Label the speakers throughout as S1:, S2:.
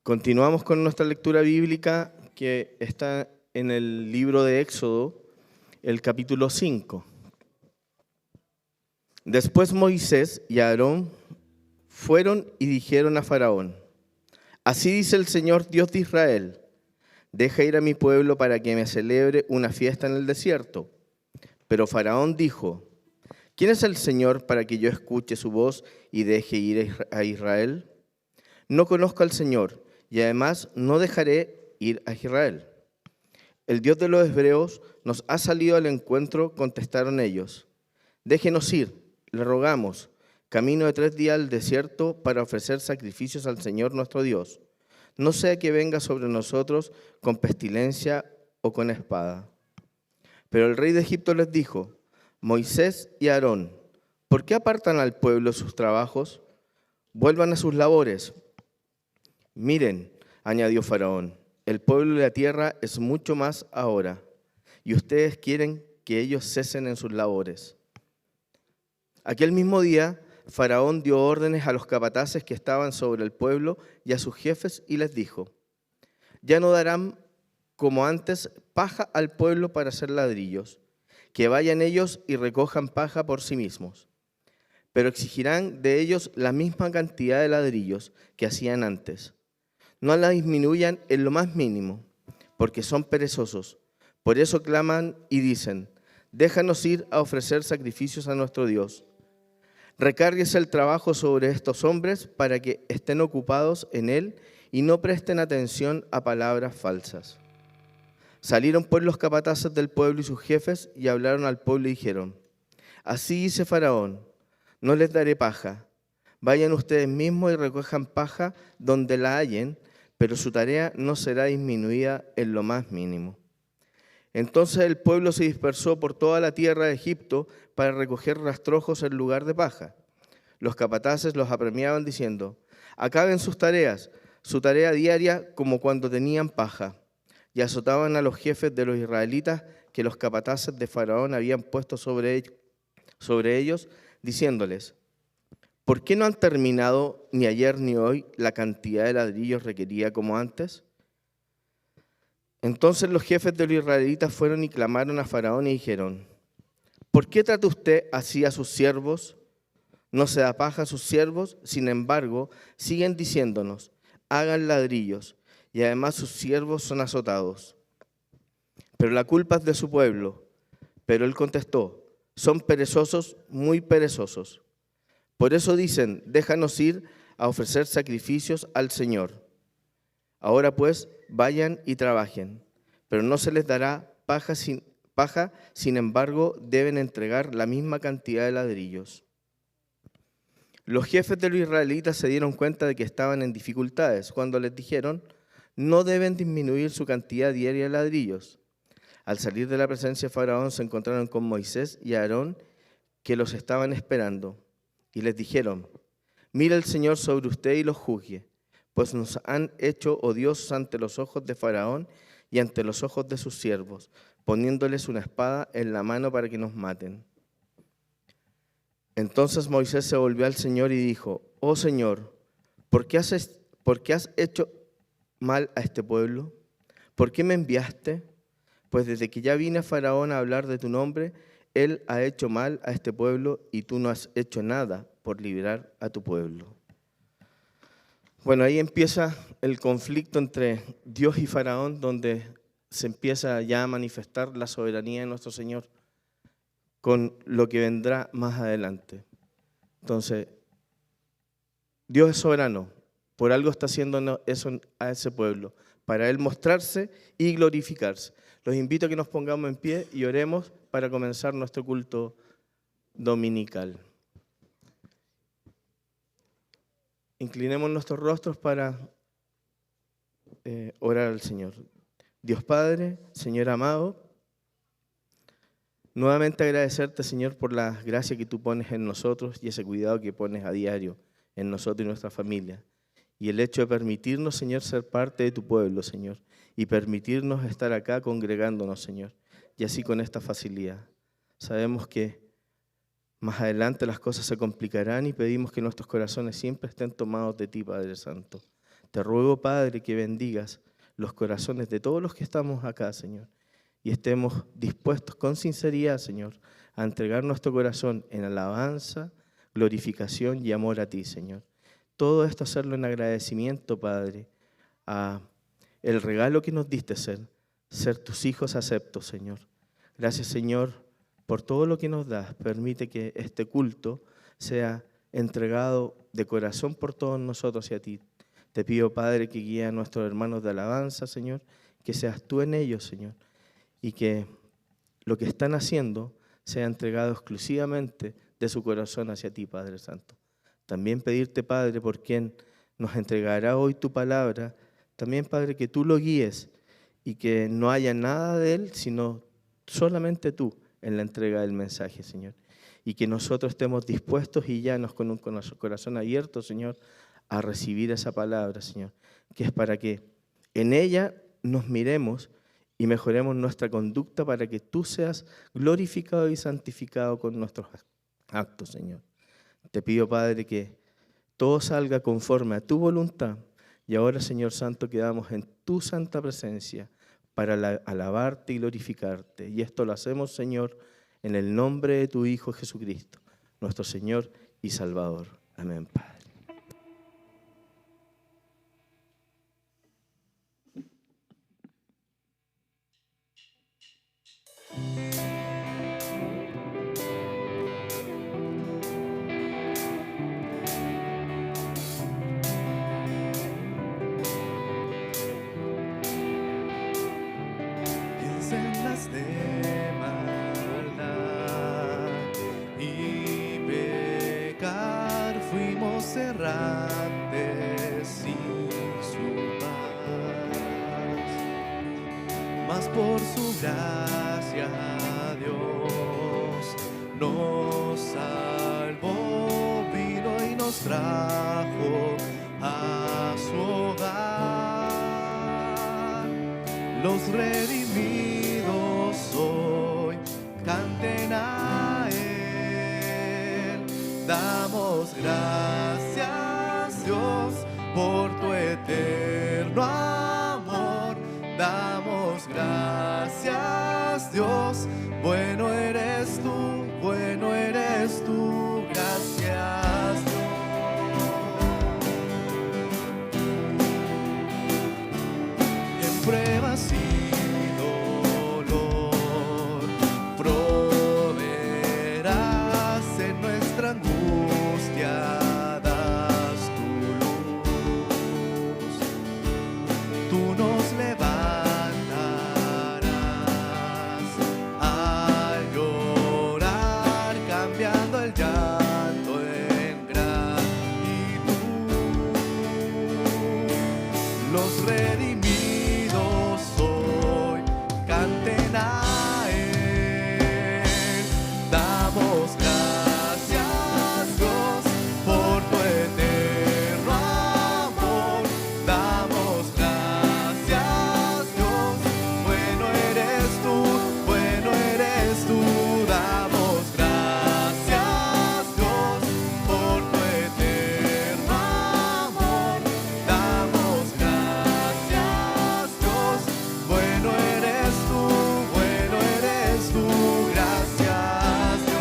S1: Continuamos con nuestra lectura bíblica que está en el libro de Éxodo, el capítulo 5. Después Moisés y Aarón fueron y dijeron a Faraón: Así dice el Señor Dios de Israel: deja ir a mi pueblo para que me celebre una fiesta en el desierto. Pero Faraón dijo: ¿quién es el Señor para que yo escuche su voz y deje ir a Israel? No conozco al Señor, y además no dejaré ir a Israel. El Dios de los hebreos nos ha salido al encuentro, contestaron ellos. Déjenos ir, le rogamos, camino de 3 días al desierto para ofrecer sacrificios al Señor nuestro Dios. No sea que venga sobre nosotros con pestilencia o con espada. Pero el rey de Egipto les dijo: Moisés y Aarón, ¿por qué apartan al pueblo de sus trabajos? Vuelvan a sus labores. Miren, añadió Faraón, el pueblo de la tierra es mucho más ahora, y ustedes quieren que ellos cesen en sus labores. Aquel mismo día, Faraón dio órdenes a los capataces que estaban sobre el pueblo y a sus jefes y les dijo: ya no darán como antes paja al pueblo para hacer ladrillos, que vayan ellos y recojan paja por sí mismos. Pero exigirán de ellos la misma cantidad de ladrillos que hacían antes. No la disminuyan en lo más mínimo, porque son perezosos. Por eso claman y dicen: déjanos ir a ofrecer sacrificios a nuestro Dios. Recárguese el trabajo sobre estos hombres para que estén ocupados en él y no presten atención a palabras falsas. Salieron pues los capataces del pueblo y sus jefes y hablaron al pueblo y dijeron: así dice Faraón, no les daré paja. Vayan ustedes mismos y recojan paja donde la hallen, pero su tarea no será disminuida en lo más mínimo. Entonces el pueblo se dispersó por toda la tierra de Egipto para recoger rastrojos en lugar de paja. Los capataces los apremiaban diciendo: acaben sus tareas, su tarea diaria como cuando tenían paja. Y azotaban a los jefes de los israelitas que los capataces de Faraón habían puesto sobre ellos, diciéndoles: ¿por qué no han terminado ni ayer ni hoy la cantidad de ladrillos requerida como antes? Entonces los jefes de los israelitas fueron y clamaron a Faraón y dijeron: ¿por qué trata usted así a sus siervos? No se da paja a sus siervos, sin embargo, siguen diciéndonos: hagan ladrillos, y además sus siervos son azotados. Pero la culpa es de su pueblo. Pero él contestó: son perezosos, muy perezosos. Por eso dicen: déjanos ir a ofrecer sacrificios al Señor. Ahora pues, vayan y trabajen, pero no se les dará paja, sin embargo, deben entregar la misma cantidad de ladrillos. Los jefes de los israelitas se dieron cuenta de que estaban en dificultades cuando les dijeron: no deben disminuir su cantidad diaria de ladrillos. Al salir de la presencia de Faraón se encontraron con Moisés y Aarón, que los estaban esperando, y les dijeron: mira el Señor sobre usted y los juzgue, pues nos han hecho odiosos ante los ojos de Faraón y ante los ojos de sus siervos, poniéndoles una espada en la mano para que nos maten. Entonces Moisés se volvió al Señor y dijo: oh Señor, ¿por qué has hecho mal a este pueblo? ¿Por qué me enviaste? Pues desde que ya vine a Faraón a hablar de tu nombre, él ha hecho mal a este pueblo y tú no has hecho nada por liberar a tu pueblo. Bueno, ahí empieza el conflicto entre Dios y Faraón, donde se empieza ya a manifestar la soberanía de nuestro Señor con lo que vendrá más adelante. Entonces, Dios es soberano, por algo está haciendo eso a ese pueblo, para Él mostrarse y glorificarse. Los invito a que nos pongamos en pie y oremos para comenzar nuestro culto dominical. Inclinemos nuestros rostros para orar al Señor. Dios Padre, Señor amado, nuevamente agradecerte, Señor, por la gracia que tú pones en nosotros y ese cuidado que pones a diario en nosotros y nuestra familia. Y el hecho de permitirnos, Señor, ser parte de tu pueblo, Señor, y permitirnos estar acá congregándonos, Señor, y así con esta facilidad. Sabemos que más adelante las cosas se complicarán y pedimos que nuestros corazones siempre estén tomados de ti, Padre Santo. Te ruego, Padre, que bendigas los corazones de todos los que estamos acá, Señor, y estemos dispuestos con sinceridad, Señor, a entregar nuestro corazón en alabanza, glorificación y amor a ti, Señor. Todo esto hacerlo en agradecimiento, Padre, a el regalo que nos diste ser tus hijos aceptos, Señor. Gracias, Señor, por todo lo que nos das. Permite que este culto sea entregado de corazón por todos nosotros y a ti. Te pido, Padre, que guíe a nuestros hermanos de alabanza, Señor, que seas tú en ellos, Señor, y que lo que están haciendo sea entregado exclusivamente de su corazón hacia ti, Padre Santo. También pedirte, Padre, por quien nos entregará hoy tu palabra, también, Padre, que tú lo guíes y que no haya nada de él, sino solamente tú en la entrega del mensaje, Señor. Y que nosotros estemos dispuestos y llanos con un corazón abierto, Señor, a recibir esa palabra, Señor, que es para que en ella nos miremos y mejoremos nuestra conducta para que tú seas glorificado y santificado con nuestros actos, Señor. Te pido, Padre, que todo salga conforme a tu voluntad y ahora, Señor Santo, quedamos en tu santa presencia para alabarte y glorificarte. Y esto lo hacemos, Señor, en el nombre de tu Hijo Jesucristo, nuestro Señor y Salvador. Amén, Padre.
S2: Sendas de maldad y pecar fuimos errantes sin su paz, mas por su gracia Dios nos salvó, vino y nos trajo a su hogar. Los redimidos hoy canten a Él. Damos gracias, Dios, por tu eterno amor. Damos gracias, Dios, bueno eres tú, bueno eres tú. Gracias, Dios. En pruebas y dolor proveerás, en nuestra angustia das tu luz. Tú nos levantarás al llorar, cambiando el llanto en gratitud. Los redimidos hoy canten a Él. Damos gracias, Dios, por tu eterno amor. Damos gracias, Dios, bueno eres tú, bueno eres tú. Damos gracias, Dios, por tu eterno amor. Damos gracias, Dios, bueno eres tú, bueno eres tú. Gracias, Dios.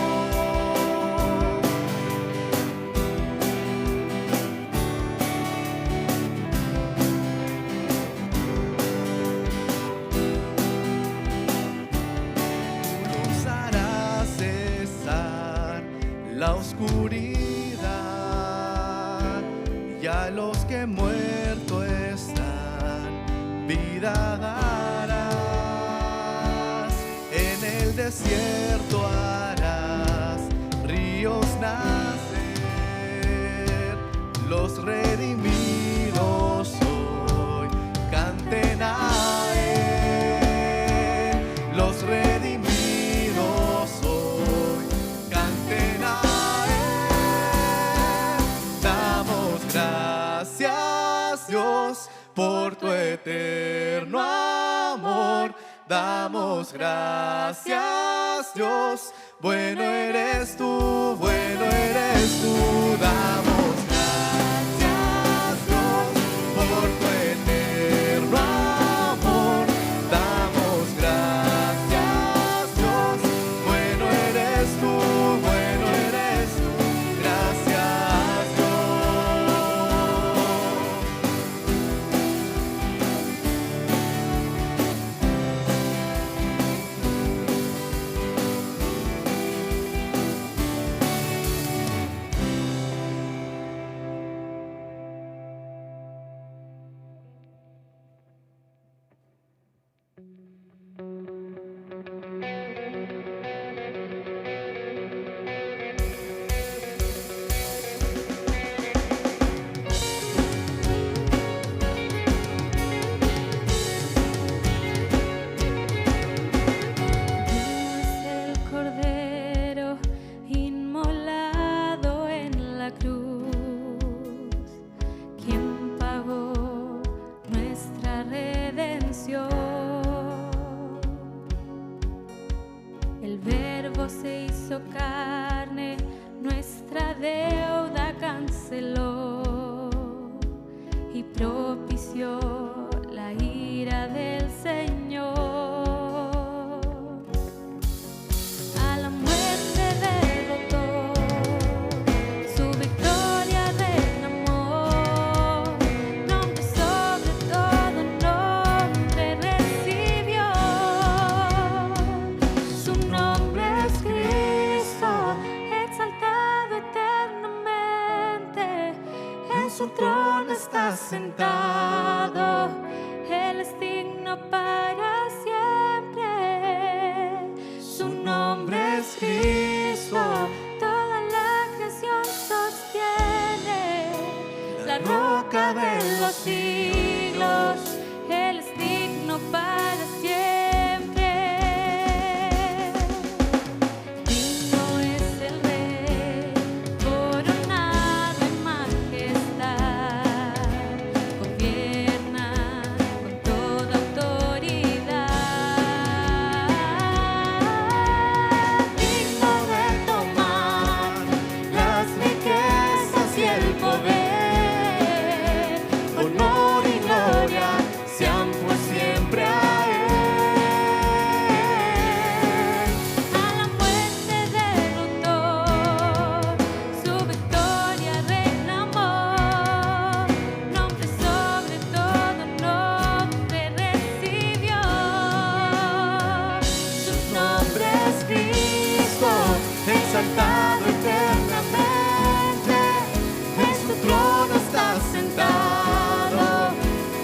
S2: Nos hará cesar la oscuridad, y a los que muertos están vida darás. En el desierto harás ríos nacer. Los redimidos hoy canten a Él. Los redimidos hoy canten a Él. Damos gracias, Dios, por tu eterno amor. Damos gracias, Dios, bueno eres tú, bueno eres tú. Damos gracias, Dios, por
S3: Cristo se hizo carne, nuestra deuda canceló y propició la ira del Señor. A la muerte derrotó, su victoria reclamó, nombre sobre todo nombre recibió. Su nombre es Cristo, exaltado eternamente, en su trono está sentado, Él es digno para siempre. Su nombre es Cristo, toda la creación sostiene, la roca de los siglos, Él es digno para siempre. Digno es el Rey, coronado en majestad, gobierna con toda autoridad. Digno de tomar las riquezas y el poder, honor y gloria sean por siempre a Él. A la muerte derrotó, su victoria reclamó, nombre sobre todo nombre recibió. Su nombre es Cristo, exaltado eternamente, en su trono está sentado,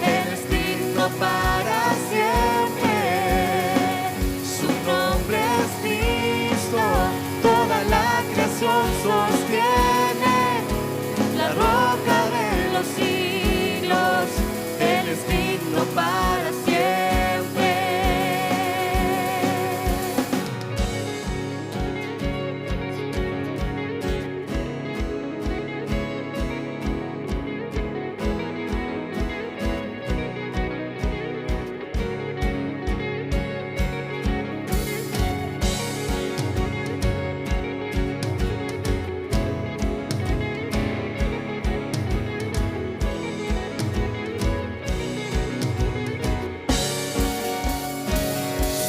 S3: Él es digno para siempre. Su nombre es Cristo, toda la creación sostiene, la roca de los siglos, Él es digno para siempre.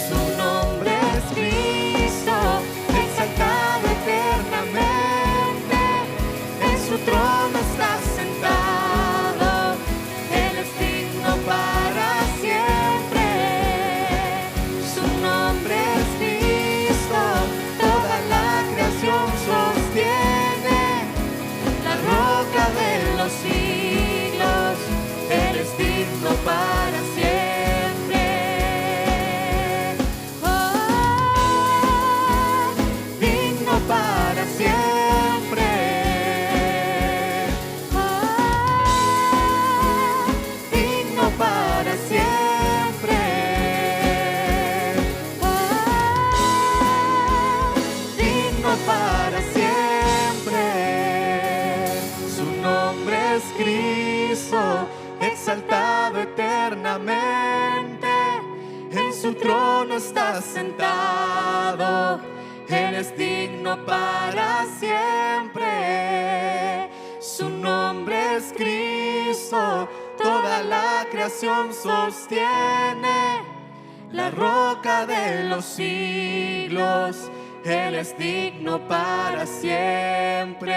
S3: Su nombre es Cristo, exaltado eternamente, en su trono está sentado, Él es digno para siempre. Su nombre es Cristo, toda la creación sostiene, la roca de los siglos, Él es digno para siempre. Oh, digno para siempre. Oh, digno para siempre. Oh, digno para siempre. Su nombre es Cristo, exaltado eternamente, en su trono está sentado, Él es digno para siempre. Su nombre es Cristo, toda la creación sostiene, la roca de los siglos, Él es digno para siempre.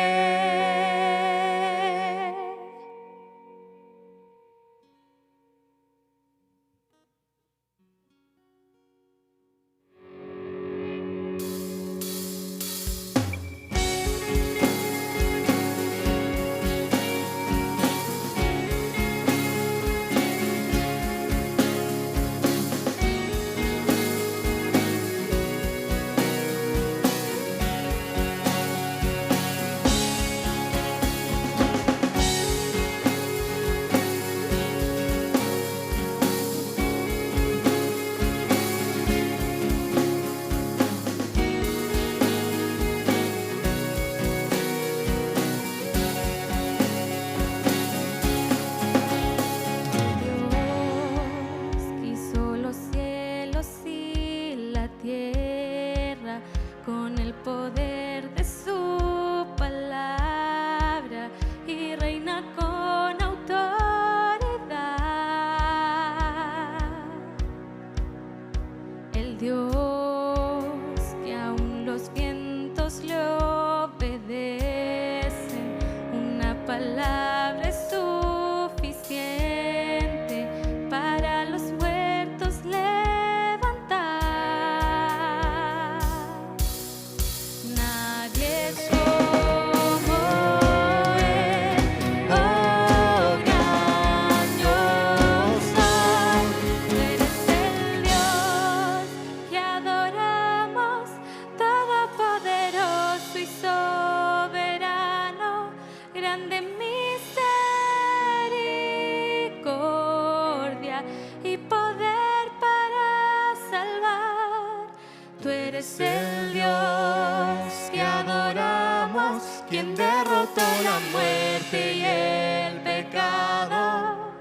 S3: la muerte y el pecado,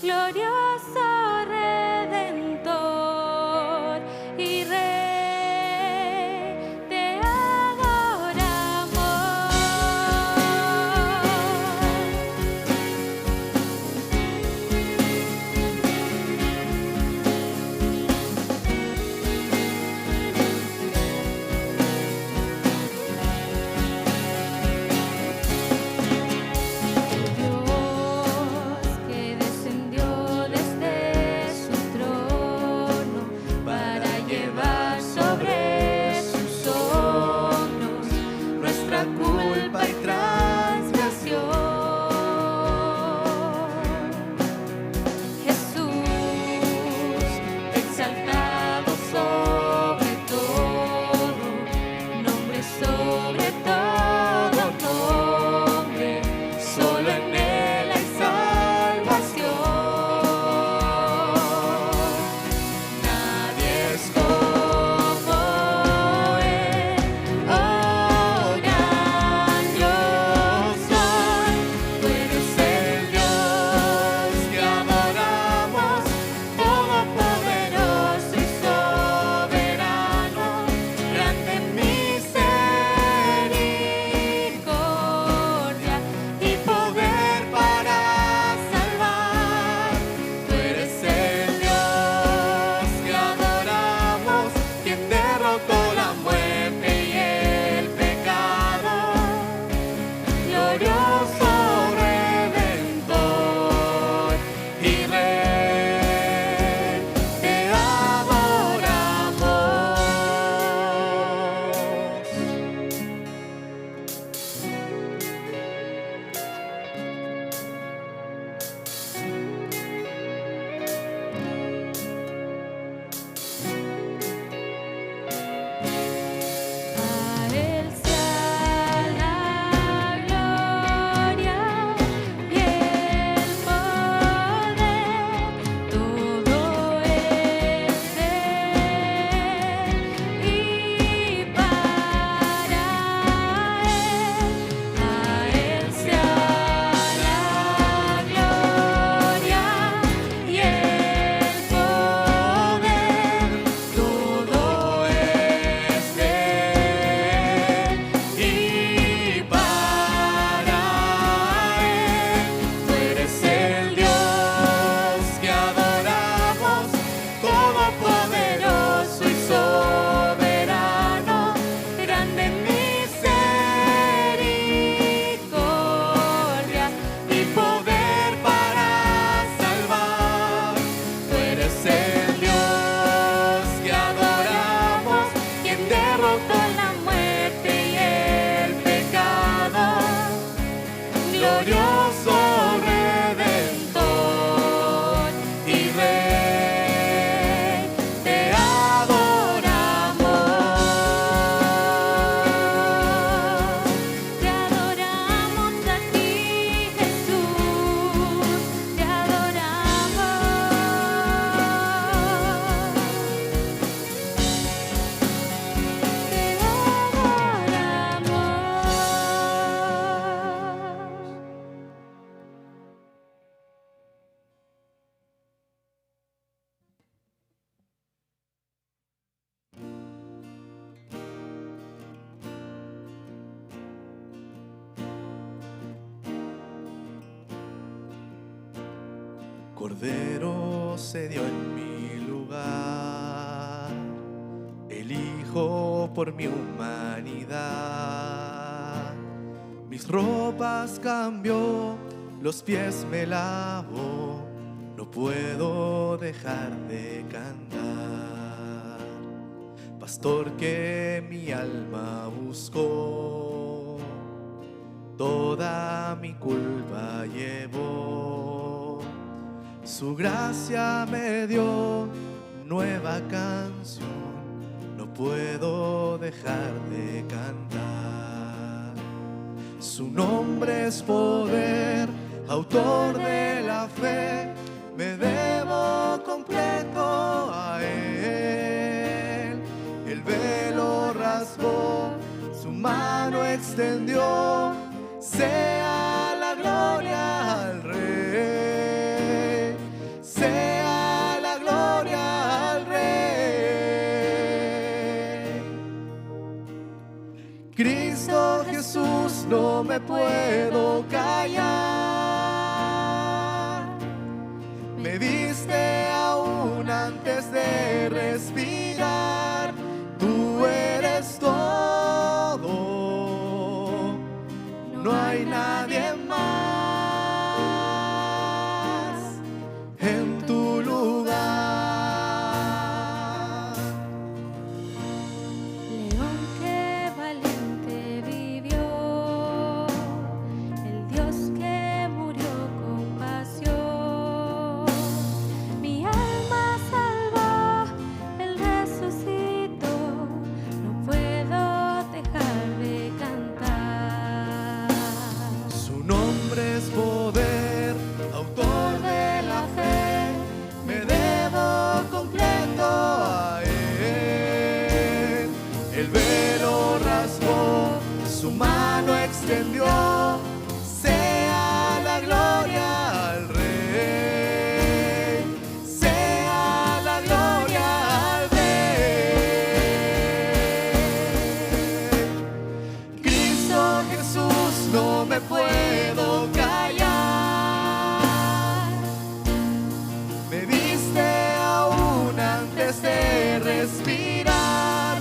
S3: glorioso Redentor y Rey, te adoramos. Dios que descendió desde su trono para llevar sobre sus hombros nuestra culpa y transgresión. Jesús, exaltado sobre todo, nombre sobre todo nombre, solo en Él hay salvación. Nadie es como Él, oh gran Dios soy. Tú eres el Dios que adoramos, todopoderoso y soberano, grande en misericordia y poder para salvar. Tú eres el Dios que adoramos, quien derrotó la muerte y el pecado, glorioso Redentor y Rey, te adoramos. A Él sea la gloria y el poder, todo es de Él y para Él. A Él sea la gloria y el poder, todo es de Él y para Él. Tú eres el Dios que adoramos, todopoderoso y soberano, grande en misericordia y poder para salvar. Tú eres el Dios que adoramos, quien derrotó la muerte y el pecado, glorioso Redentor y Rey, te adoramos. Te adoramos a ti, Jesús, te adoramos. Te adoramos.
S2: Cordero se dio en mi lugar, el Hijo por mi humanidad. Mis ropas cambió, los pies me lavó, no puedo dejar de cantar. Pastor que mi alma buscó, toda mi culpa llevó. Su gracia me dio nueva canción, no puedo dejar de cantar. Su nombre es poder, autor de la fe, me debo completo a Él. El velo rasgó, su mano extendió, se me puedo callar. Me viste aún antes de respirar. Tú eres todo, no hay nadie más en tu lugar.
S3: León que valiente vivió, el Dios que murió con pasión. Mi alma salvó, Él resucitó, no puedo dejar de cantar.
S2: Su nombre es poder, autor de la fe. Me debo completo a Él. El velo rasgó, su mano extendió. Sea la gloria al Rey. Sea la gloria al Rey. Cristo Jesús, no me puedo callar. Me viste aún antes de respirar.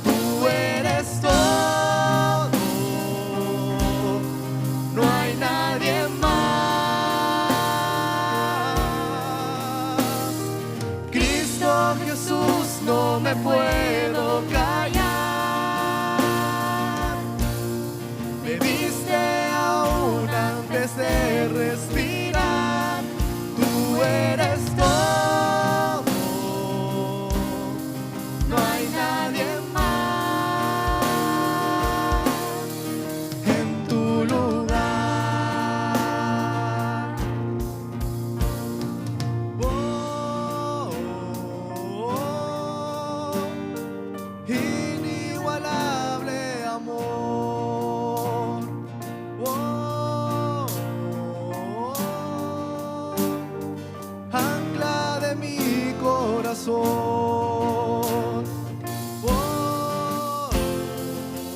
S2: Tú eres todo, no hay nadie más. Cristo Jesús, no me puedo callar. Me viste aún antes de respirar. Tú eres todo, no hay nadie más en tu lugar. Oh, oh, oh. Inigualable amor. Oh, oh, oh. Ancla de mi corazón. Oh, oh,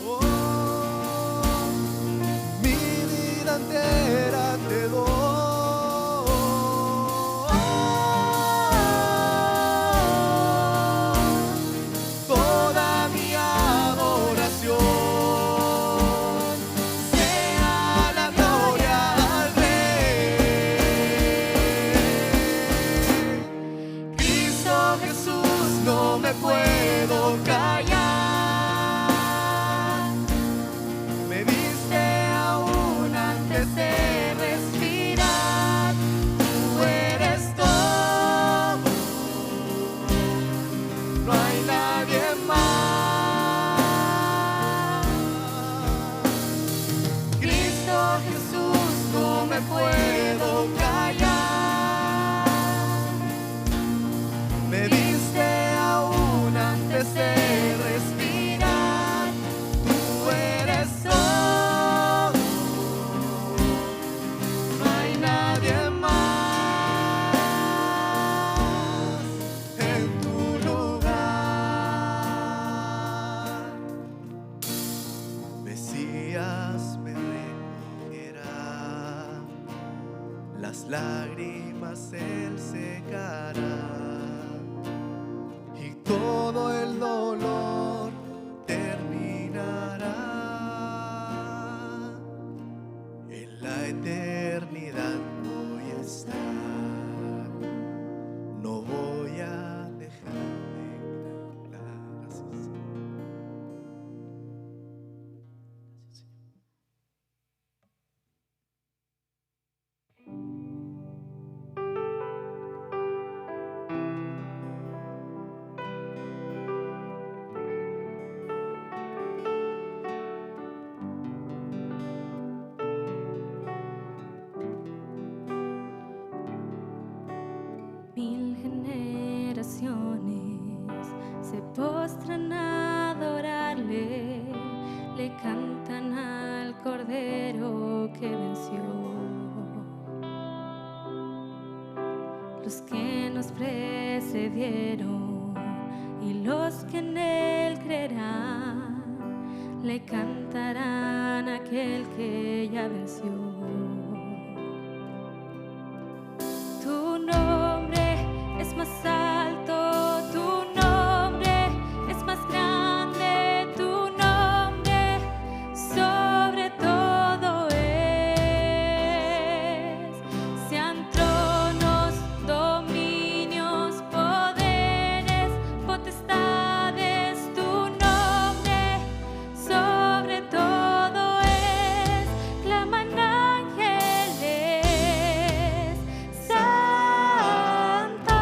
S2: oh. Mi vida entera te doy. Toda mi adoración. Sea la gloria al Rey. Cristo Jesús, no me puedo callar. Me viste aún antes de respirar. Tú eres todo, no hay nadie más. Cristo Jesús, no me puedo callar. Me viste aún antes de respirar. Tú eres todo, no hay nadie más en tu lugar. Mesías me recogerá, las lágrimas Él secará y todo el dolor terminará. En la eternidad voy a estar, no voy a dejar de cantar. Gracias.
S3: Mil generaciones se postran a adorarle, le cantan al Cordero que venció. Los que nos precedieron y los que en Él creerán, le cantarán a aquel que ya venció. Tu nombre es más alto, tu nombre es más grande, tu nombre sobre todo es. Sean tronos, dominios, poderes, potestades, tu nombre sobre todo es. Claman ángeles, santo,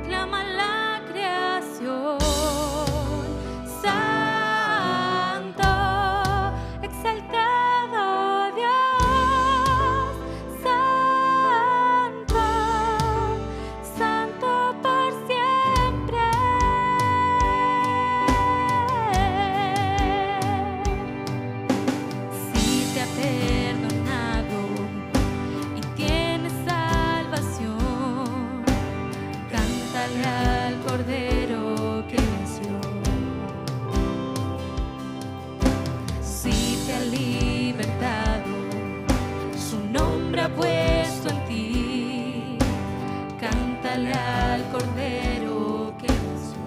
S3: clama la creación, santo, exaltado Dios, santo, santo por siempre. Si te ha perdonado y tienes salvación, cántale al Cordero que venció. Si te ha libertado, su nombre ha puesto en ti, cántale al Cordero que venció.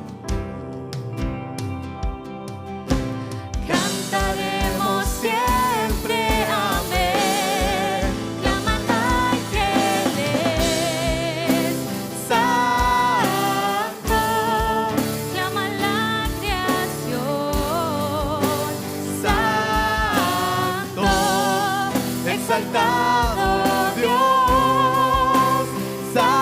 S3: Cantaremos siempre, amén. Claman ángeles, santo, clama la creación, santo,
S2: exaltado Dios, santo,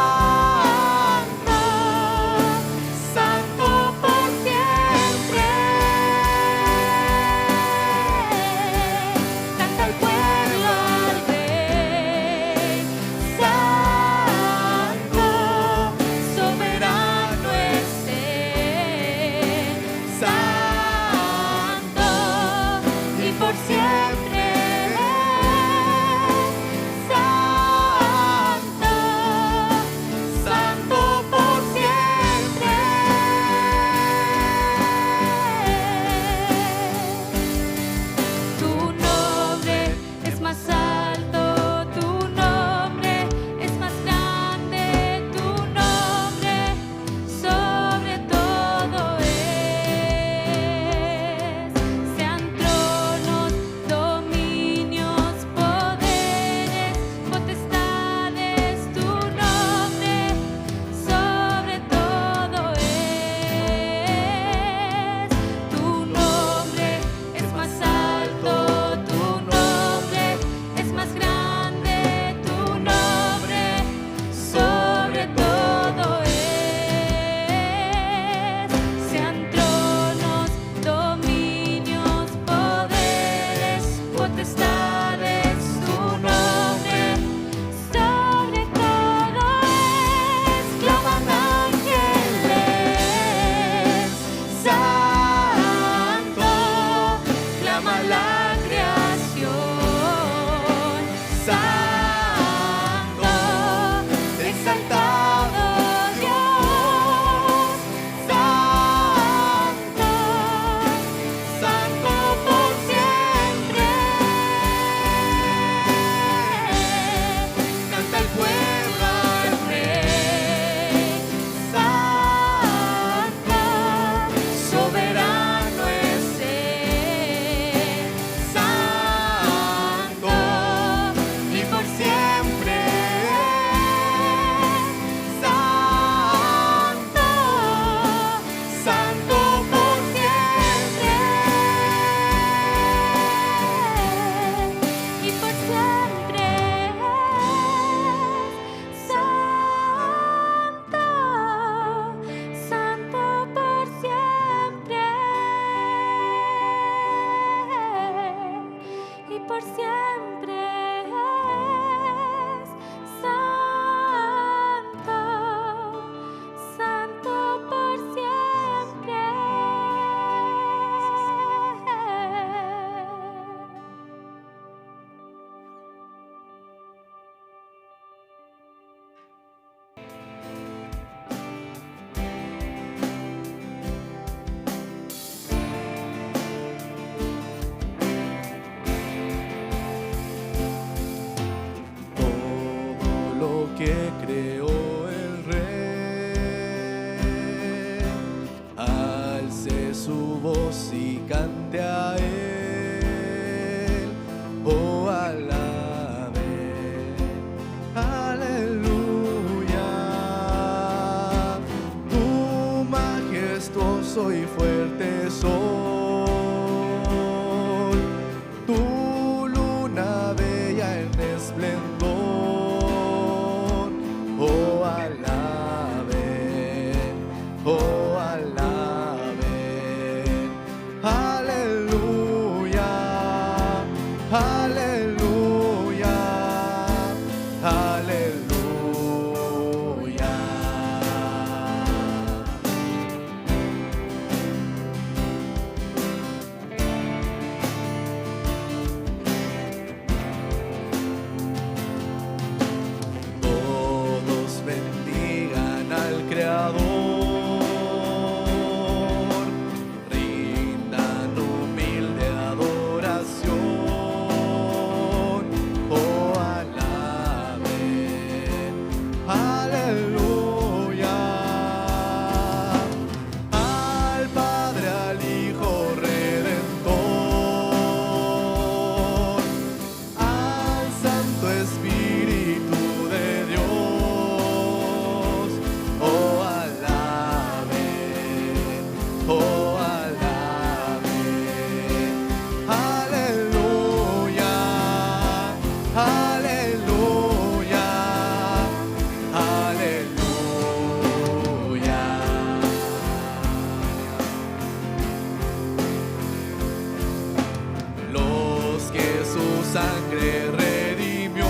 S2: que creó el Rey. Alce su voz y cante a él. Oh, alabe, aleluya. Tu majestuoso y fuerte sol, tu luna bella en esplendor. Oh, alabe, oh, alabe, aleluya, aleluya, aleluya. Todos bendigan al Creador, rindan humilde adoración. Oh, alaben, aleluya, al Padre, al Hijo Redentor, al Santo Espíritu de Dios. Oh, alaben, oh, alaben, aleluya, aleluya, aleluya. Los que su sangre redimió,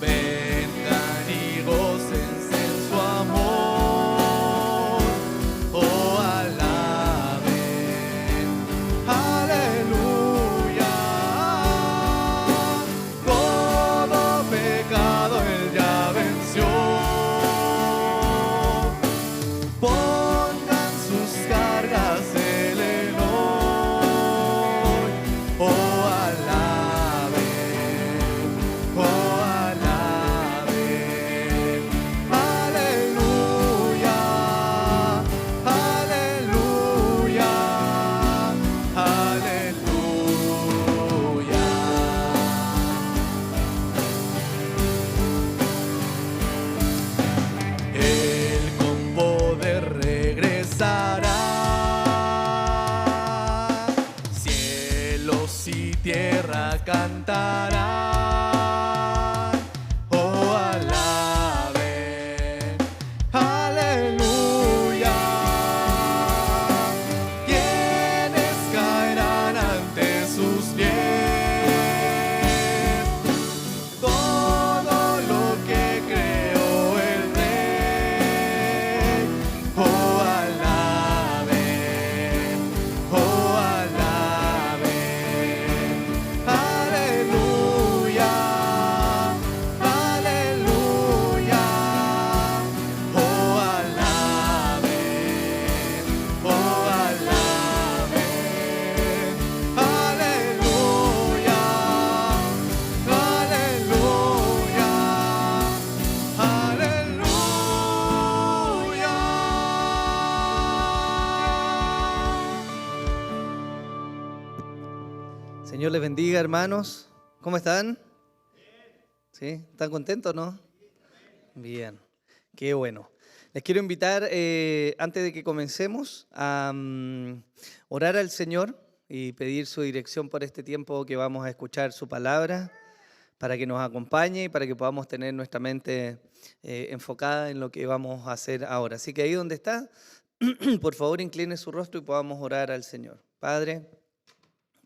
S2: vengan y gócense en su amor. Oh, alaben, aleluya. Todo pecado él ya venció. Pongan sus cargas él en hoy. Oh, alaben, oh, alaben, aleluya, aleluya, aleluya. Él con poder regresará, cielos y tierra cantarán. Oh, alaben, aleluya. Quienes caerán ante sus pies, todo lo que creó el Rey. Oh, alaben, oh, alaben, aleluya, aleluya. Oh, alaben, oh, alaben, aleluya, aleluya, aleluya.
S4: Señor les bendiga, hermanos. ¿Cómo están? ¿Sí? ¿Están contentos, no? Bien, qué bueno. Les quiero invitar, antes de que comencemos, a orar al Señor y pedir su dirección por este tiempo que vamos a escuchar su palabra, para que nos acompañe y para que podamos tener nuestra mente enfocada en lo que vamos a hacer ahora. Así que ahí donde está, por favor incline su rostro y podamos orar al Señor. Padre,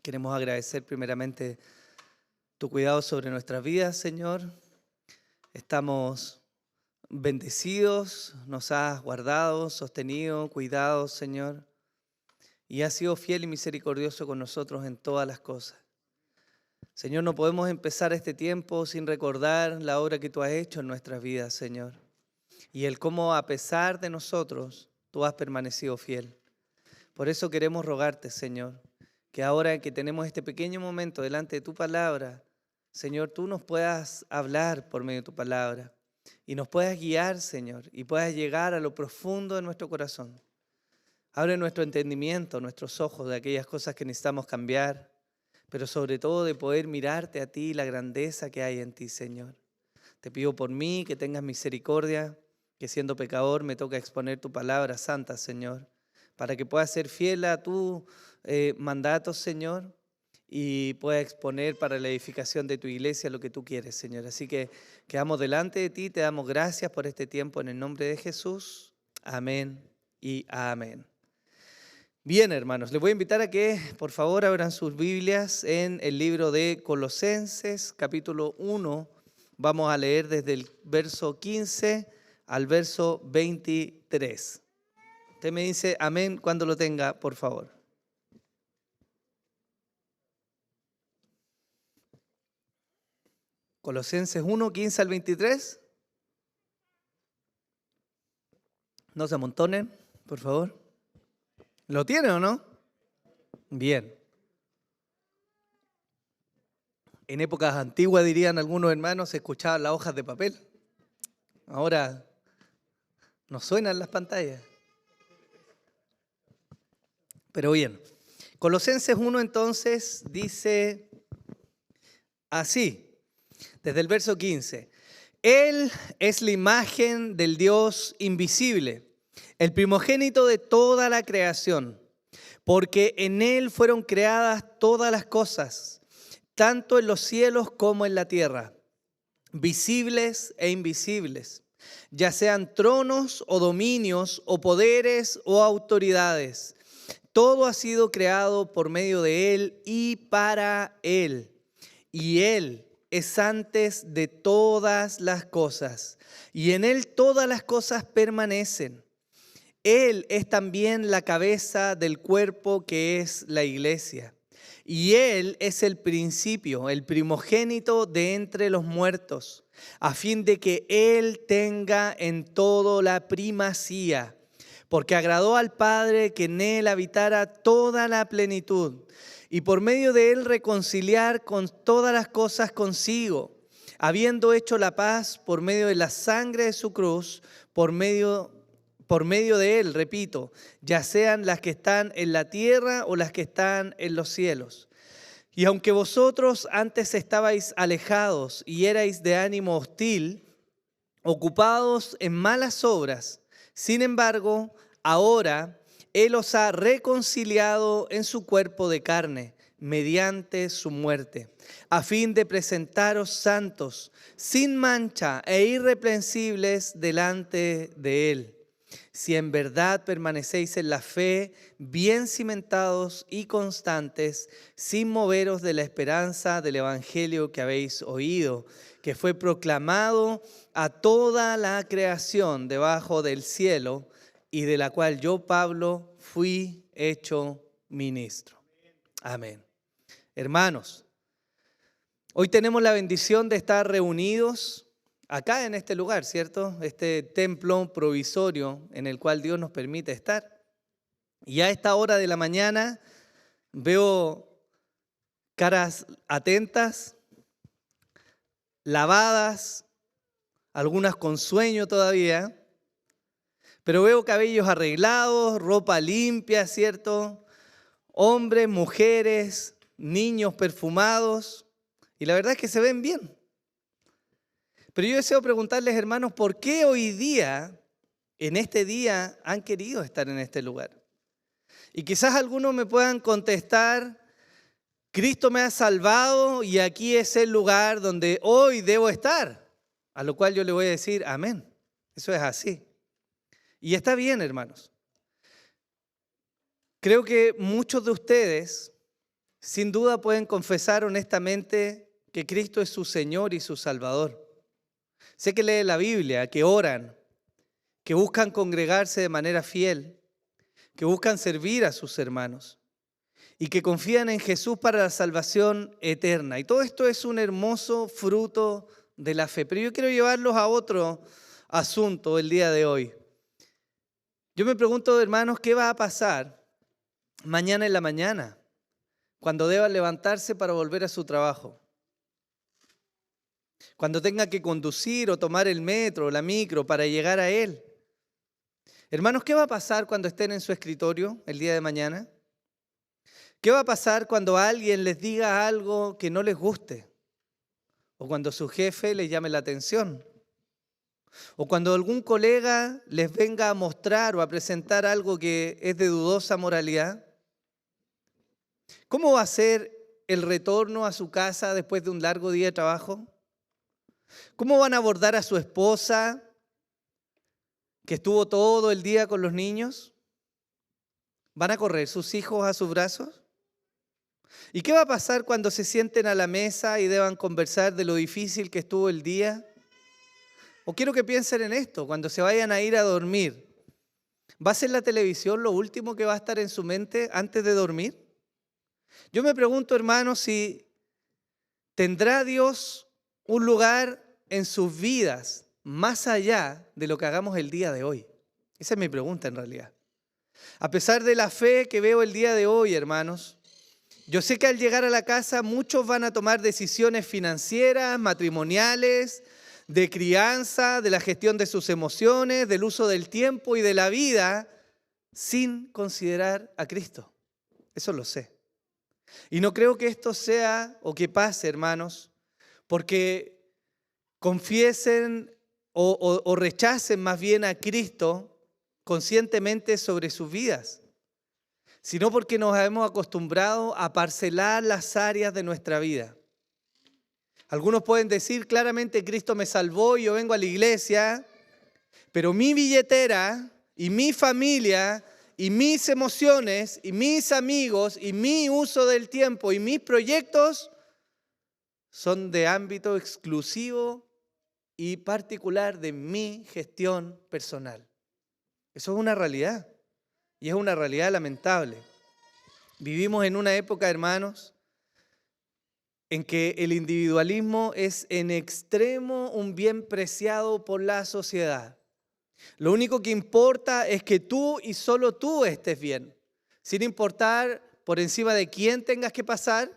S4: queremos agradecer primeramente tu cuidado sobre nuestras vidas, Señor. Estamos bendecidos, nos has guardado, sostenido, cuidado, Señor. Y has sido fiel y misericordioso con nosotros en todas las cosas. Señor, no podemos empezar este tiempo sin recordar la obra que tú has hecho en nuestras vidas, Señor. Y el cómo a pesar de nosotros, tú has permanecido fiel. Por eso queremos rogarte, Señor, que ahora que tenemos este pequeño momento delante de tu palabra, Señor, tú nos puedas hablar por medio de tu palabra y nos puedas guiar, Señor, y puedas llegar a lo profundo de nuestro corazón. Abre nuestro entendimiento, nuestros ojos de aquellas cosas que necesitamos cambiar, pero sobre todo de poder mirarte a ti y la grandeza que hay en ti, Señor. Te pido por mí que tengas misericordia, que siendo pecador me toca exponer tu palabra santa, Señor, para que pueda ser fiel a tu mandato, Señor, y pueda exponer para la edificación de tu iglesia lo que tú quieres, Señor. Así que quedamos delante de ti, te damos gracias por este tiempo en el nombre de Jesús. Amén y amén. Bien, hermanos, les voy a invitar a que por favor abran sus Biblias en el libro de Colosenses, capítulo 1. Vamos a leer desde el verso 15 al verso 23. Usted me dice amén cuando lo tenga, por favor. Colosenses 1, 15 al 23. No se amontonen, por favor. ¿Lo tiene o no? Bien. En épocas antiguas, dirían algunos hermanos, se escuchaban las hojas de papel. Ahora no suenan las pantallas. Pero bien, Colosenses 1 entonces dice así, desde el verso 15. Él es la imagen del Dios invisible, el primogénito de toda la creación, porque en Él fueron creadas todas las cosas, tanto en los cielos como en la tierra, visibles e invisibles, ya sean tronos o dominios o poderes o autoridades. Todo ha sido creado por medio de Él y para Él. Y Él es antes de todas las cosas, y en Él todas las cosas permanecen. Él es también la cabeza del cuerpo que es la iglesia. Y Él es el principio, el primogénito de entre los muertos, a fin de que Él tenga en todo la primacía, porque agradó al Padre que en Él habitara toda la plenitud, y por medio de Él reconciliar con todas las cosas consigo, habiendo hecho la paz por medio de la sangre de su cruz, por medio de Él, repito, ya sean las que están en la tierra o las que están en los cielos. Y aunque vosotros antes estabais alejados y erais de ánimo hostil, ocupados en malas obras, sin embargo, ahora Él os ha reconciliado en su cuerpo de carne, mediante su muerte, a fin de presentaros santos, sin mancha e irreprensibles delante de Él. Si en verdad permanecéis en la fe, bien cimentados y constantes, sin moveros de la esperanza del evangelio que habéis oído, que fue proclamado a toda la creación debajo del cielo, y de la cual yo, Pablo, fui hecho ministro. Amén. Hermanos, hoy tenemos la bendición de estar reunidos acá en este lugar, ¿cierto? Este templo provisorio en el cual Dios nos permite estar. Y a esta hora de la mañana veo caras atentas, lavadas, algunas con sueño todavía, pero veo cabellos arreglados, ropa limpia, ¿cierto? Hombres, mujeres, niños perfumados, y la verdad es que se ven bien. Pero yo deseo preguntarles, hermanos, ¿por qué hoy día, en este día, han querido estar en este lugar? Y quizás algunos me puedan contestar, Cristo me ha salvado y aquí es el lugar donde hoy debo estar. A lo cual yo le voy a decir, amén. Eso es así. Y está bien, hermanos. Creo que muchos de ustedes, sin duda, pueden confesar honestamente que Cristo es su Señor y su Salvador. Sé que leen la Biblia, que oran, que buscan congregarse de manera fiel, que buscan servir a sus hermanos y que confían en Jesús para la salvación eterna. Y todo esto es un hermoso fruto de la fe. Pero yo quiero llevarlos a otro asunto el día de hoy. Yo me pregunto, hermanos, ¿qué va a pasar mañana en la mañana cuando deban levantarse para volver a su trabajo? cuando tenga que conducir o tomar el metro o la micro para llegar a Él. Hermanos, ¿qué va a pasar cuando estén en su escritorio el día de mañana? ¿Qué va a pasar cuando alguien les diga algo que no les guste? O cuando su jefe les llame la atención. O cuando algún colega les venga a mostrar o a presentar algo que es de dudosa moralidad. ¿Cómo va a ser el retorno a su casa después de un largo día de trabajo? ¿Cómo van a abordar a su esposa que estuvo todo el día con los niños? ¿Van a correr sus hijos a sus brazos? ¿Y qué va a pasar cuando se sienten a la mesa y deban conversar de lo difícil que estuvo el día? O quiero que piensen en esto, cuando se vayan a ir a dormir. ¿Va a ser la televisión lo último que va a estar en su mente antes de dormir? Yo me pregunto, hermanos, si tendrá Dios un lugar en sus vidas más allá de lo que hagamos el día de hoy. Esa es mi pregunta en realidad. A pesar de la fe que veo el día de hoy, hermanos, yo sé que al llegar a la casa muchos van a tomar decisiones financieras, matrimoniales, de crianza, de la gestión de sus emociones, del uso del tiempo y de la vida, sin considerar a Cristo. Eso lo sé. Y no creo que esto sea o que pase, hermanos, porque confiesen o rechacen más bien a Cristo conscientemente sobre sus vidas, sino porque nos hemos acostumbrado a parcelar las áreas de nuestra vida. Algunos pueden decir claramente: Cristo me salvó y yo vengo a la iglesia, pero mi billetera y mi familia y mis emociones y mis amigos y mi uso del tiempo y mis proyectos son de ámbito exclusivo y particular de mi gestión personal. Eso es una realidad y es una realidad lamentable. Vivimos en una época, hermanos, en que el individualismo es en extremo un bien preciado por la sociedad. Lo único que importa es que tú y solo tú estés bien, sin importar por encima de quién tengas que pasar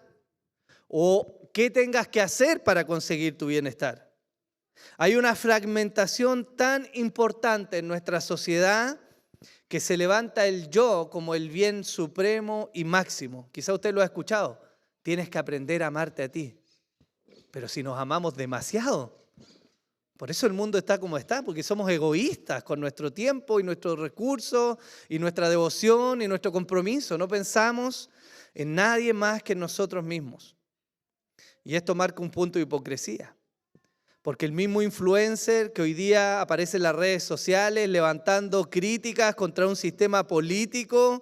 S4: o qué tengas que hacer para conseguir tu bienestar. Hay una fragmentación tan importante en nuestra sociedad que se levanta el yo como el bien supremo y máximo. Quizá usted lo ha escuchado. Tienes que aprender a amarte a ti. Pero si nos amamos demasiado, por eso el mundo está como está, porque somos egoístas con nuestro tiempo y nuestros recursos y nuestra devoción y nuestro compromiso. No pensamos en nadie más que en nosotros mismos. Y esto marca un punto de hipocresía. Porque el mismo influencer que hoy día aparece en las redes sociales levantando críticas contra un sistema político,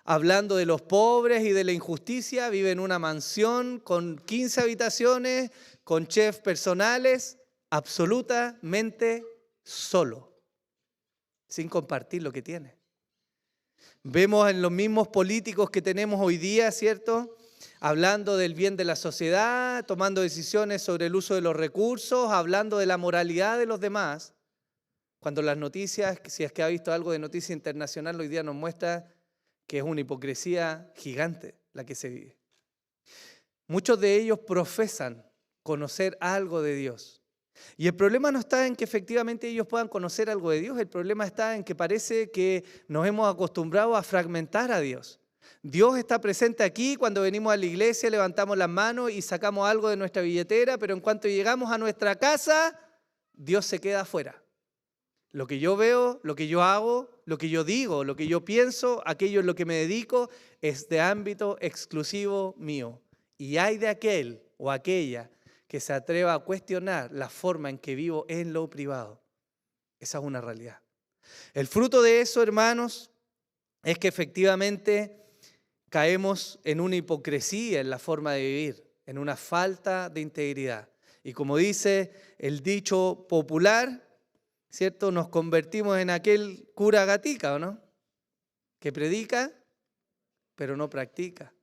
S4: hablando de los pobres y de la injusticia, vive en una mansión con 15 habitaciones, con chefs personales, absolutamente solo, sin compartir lo que tiene. Vemos en los mismos políticos que tenemos hoy día, ¿cierto?, hablando del bien de la sociedad, tomando decisiones sobre el uso de los recursos, hablando de la moralidad de los demás, cuando las noticias, si es que ha visto algo de noticia internacional, hoy día nos muestra que es una hipocresía gigante la que se vive. Muchos de ellos profesan conocer algo de Dios. Y el problema no está en que efectivamente ellos puedan conocer algo de Dios, el problema está en que parece que nos hemos acostumbrado a fragmentar a Dios. Dios está presente aquí cuando venimos a la iglesia, levantamos las manos y sacamos algo de nuestra billetera, pero en cuanto llegamos a nuestra casa, Dios se queda afuera. Lo que yo veo, lo que yo hago, lo que yo digo, lo que yo pienso, aquello en lo que me dedico, es de ámbito exclusivo mío. Y hay de aquel o aquella que se atreva a cuestionar la forma en que vivo en lo privado. Esa es una realidad. El fruto de eso, hermanos, es que efectivamente caemos en una hipocresía en la forma de vivir, en una falta de integridad. Y como dice el dicho popular, ¿cierto?, nos convertimos en aquel cura gatica, ¿o no?, que predica, pero no practica.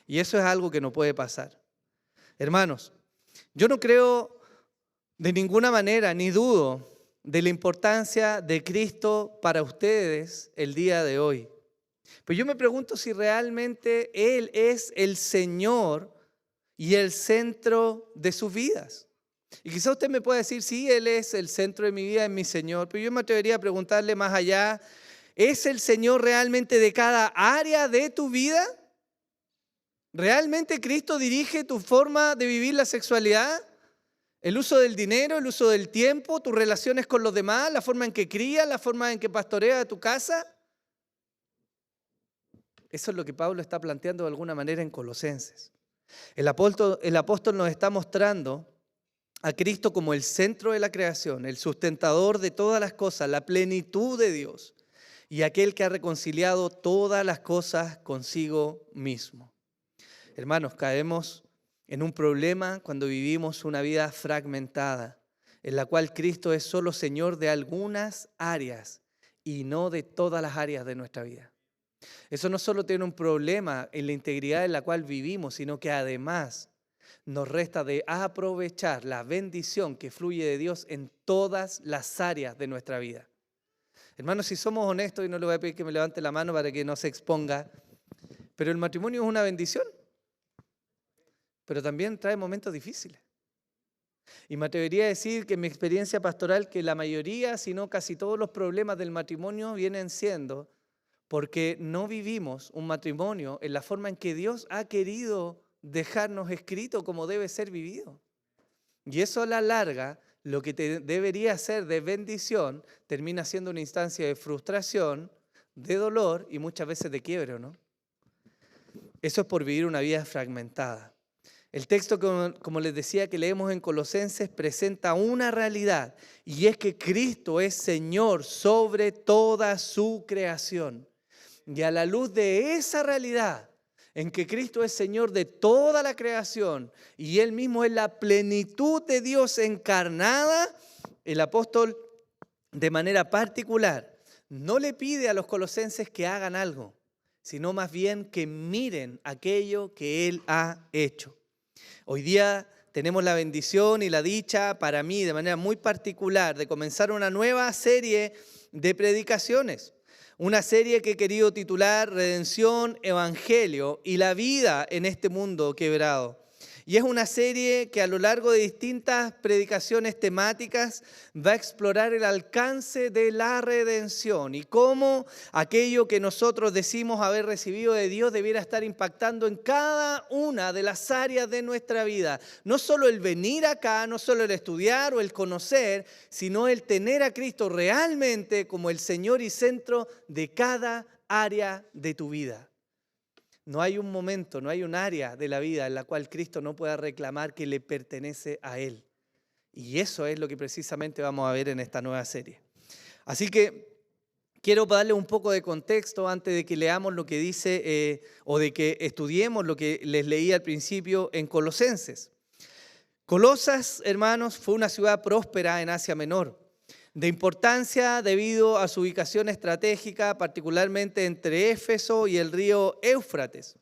S4: Y eso es algo que no puede pasar. Hermanos, yo no creo de ninguna manera, ni dudo de la importancia de Cristo para ustedes el día de hoy. Pero yo me pregunto si realmente Él es el Señor y el centro de sus vidas. Y quizá usted me pueda decir, sí, Él es el centro de mi vida, es mi Señor, pero yo me atrevería a preguntarle más allá, ¿es el Señor realmente de cada área de tu vida? ¿Realmente Cristo dirige tu forma de vivir la sexualidad? ¿El uso del dinero, el uso del tiempo, tus relaciones con los demás, la forma en que crías, la forma en que pastoreas tu casa? Eso es lo que Pablo está planteando de alguna manera en Colosenses. El apóstol nos está mostrando a Cristo como el centro de la creación, el sustentador de todas las cosas, la plenitud de Dios y aquel que ha reconciliado todas las cosas consigo mismo. Hermanos, caemos en un problema cuando vivimos una vida fragmentada, en la cual Cristo es solo Señor de algunas áreas y no de todas las áreas de nuestra vida. Eso no solo tiene un problema en la integridad en la cual vivimos, sino que además nos resta de aprovechar la bendición que fluye de Dios en todas las áreas de nuestra vida. Hermanos, si somos honestos, y no le voy a pedir que me levante la mano para que no se exponga, pero el matrimonio es una bendición, pero también trae momentos difíciles. Y me atrevería a decir que en mi experiencia pastoral que la mayoría, si no casi todos los problemas del matrimonio vienen siendo porque no vivimos un matrimonio en la forma en que Dios ha querido dejarnos escrito como debe ser vivido. Y eso a la larga, lo que debería ser de bendición, termina siendo una instancia de frustración, de dolor y muchas veces de quiebre, ¿no? Eso es por vivir una vida fragmentada. El texto, como les decía, que leemos en Colosenses, presenta una realidad, y es que Cristo es Señor sobre toda su creación. Y a la luz de esa realidad, en que Cristo es Señor de toda la creación y Él mismo es la plenitud de Dios encarnada, el apóstol de manera particular no le pide a los colosenses que hagan algo, sino más bien que miren aquello que Él ha hecho. Hoy día tenemos la bendición y la dicha, para mí de manera muy particular, de comenzar una nueva serie de predicaciones. Una serie que he querido titular Redención, Evangelio y la vida en este mundo quebrado. Y es una serie que a lo largo de distintas predicaciones temáticas va a explorar el alcance de la redención y cómo aquello que nosotros decimos haber recibido de Dios debiera estar impactando en cada una de las áreas de nuestra vida. No solo el venir acá, no solo el estudiar o el conocer, sino el tener a Cristo realmente como el Señor y centro de cada área de tu vida. No hay un momento, no hay un área de la vida en la cual Cristo no pueda reclamar que le pertenece a Él. Y eso es lo que precisamente vamos a ver en esta nueva serie. Así que quiero darle un poco de contexto antes de que leamos lo que dice o de que estudiemos lo que les leí al principio en Colosenses. Colosas, hermanos, fue una ciudad próspera en Asia Menor, de importancia debido a su ubicación estratégica, particularmente entre Éfeso y el río Éufrates.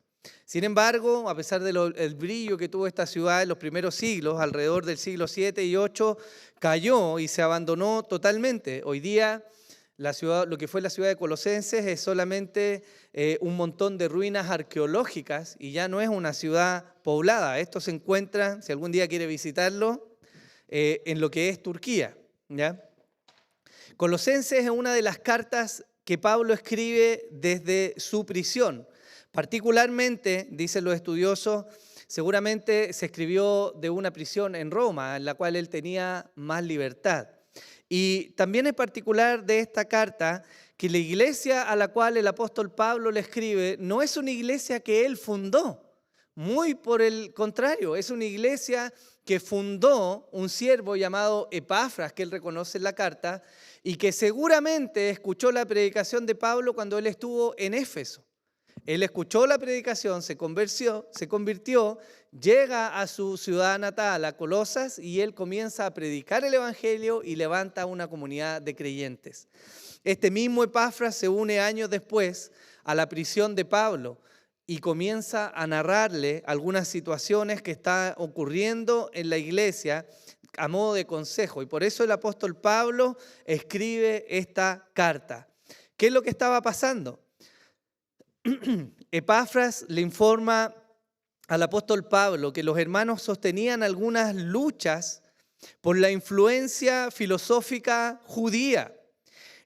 S4: Sin embargo, a pesar del brillo que tuvo esta ciudad en los primeros siglos, alrededor del siglo 7 y 8, cayó y se abandonó totalmente. Hoy día, la ciudad, lo que fue la ciudad de Colosenses es solamente un montón de ruinas arqueológicas y ya no es una ciudad poblada. Esto se encuentra, si algún día quiere visitarlo, en lo que es Turquía, ¿ya? Colosenses es una de las cartas que Pablo escribe desde su prisión. Particularmente, dicen los estudiosos, seguramente se escribió de una prisión en Roma, en la cual él tenía más libertad. Y también es particular de esta carta que la iglesia a la cual el apóstol Pablo le escribe no es una iglesia que él fundó. Muy por el contrario, es una iglesia que fundó un siervo llamado Epafras, que él reconoce en la carta, y que seguramente escuchó la predicación de Pablo cuando él estuvo en Éfeso. Él escuchó la predicación, se convirtió, llega a su ciudad natal, a Colosas, y él comienza a predicar el Evangelio y levanta una comunidad de creyentes. Este mismo Epafras se une años después a la prisión de Pablo y comienza a narrarle algunas situaciones que están ocurriendo en la iglesia a modo de consejo. Y por eso el apóstol Pablo escribe esta carta. ¿Qué es lo que estaba pasando? Epafras le informa al apóstol Pablo que los hermanos sostenían algunas luchas por la influencia filosófica judía.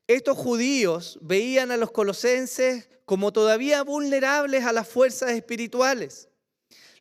S4: Estos judíos veían a los colosenses como todavía vulnerables a las fuerzas espirituales.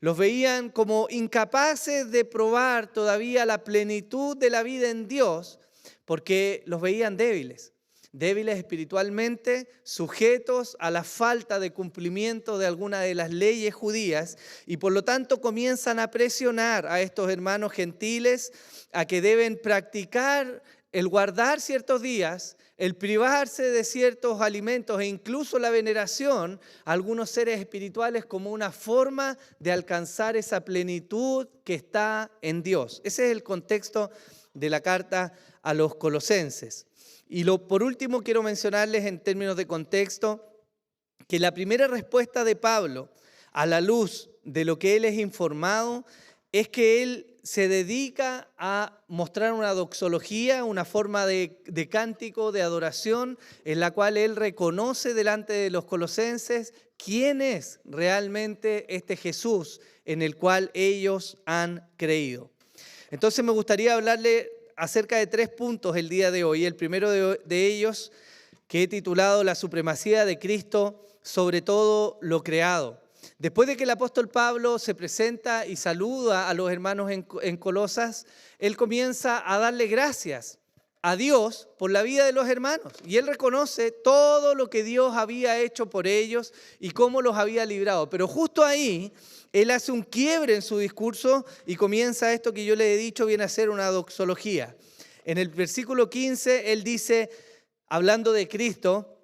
S4: Los veían como incapaces de probar todavía la plenitud de la vida en Dios, porque los veían débiles espiritualmente, sujetos a la falta de cumplimiento de alguna de las leyes judías, y por lo tanto comienzan a presionar a estos hermanos gentiles a que deben practicar el guardar ciertos días, el privarse de ciertos alimentos e incluso la veneración a algunos seres espirituales como una forma de alcanzar esa plenitud que está en Dios. Ese es el contexto de la carta a los colosenses. Y por último quiero mencionarles en términos de contexto que la primera respuesta de Pablo a la luz de lo que él es informado es que él se dedica a mostrar una doxología, una forma de cántico, de adoración, en la cual él reconoce delante de los colosenses quién es realmente este Jesús en el cual ellos han creído. Entonces me gustaría hablarle acerca de 3 puntos el día de hoy. El primero de ellos, que he titulado La supremacía de Cristo sobre todo lo creado. Después de que el apóstol Pablo se presenta y saluda a los hermanos en Colosas, él comienza a darle gracias a Dios por la vida de los hermanos. Y él reconoce todo lo que Dios había hecho por ellos y cómo los había librado. Pero justo ahí, él hace un quiebre en su discurso y comienza esto que yo le he dicho, viene a ser una doxología. En el versículo 15, él dice, hablando de Cristo,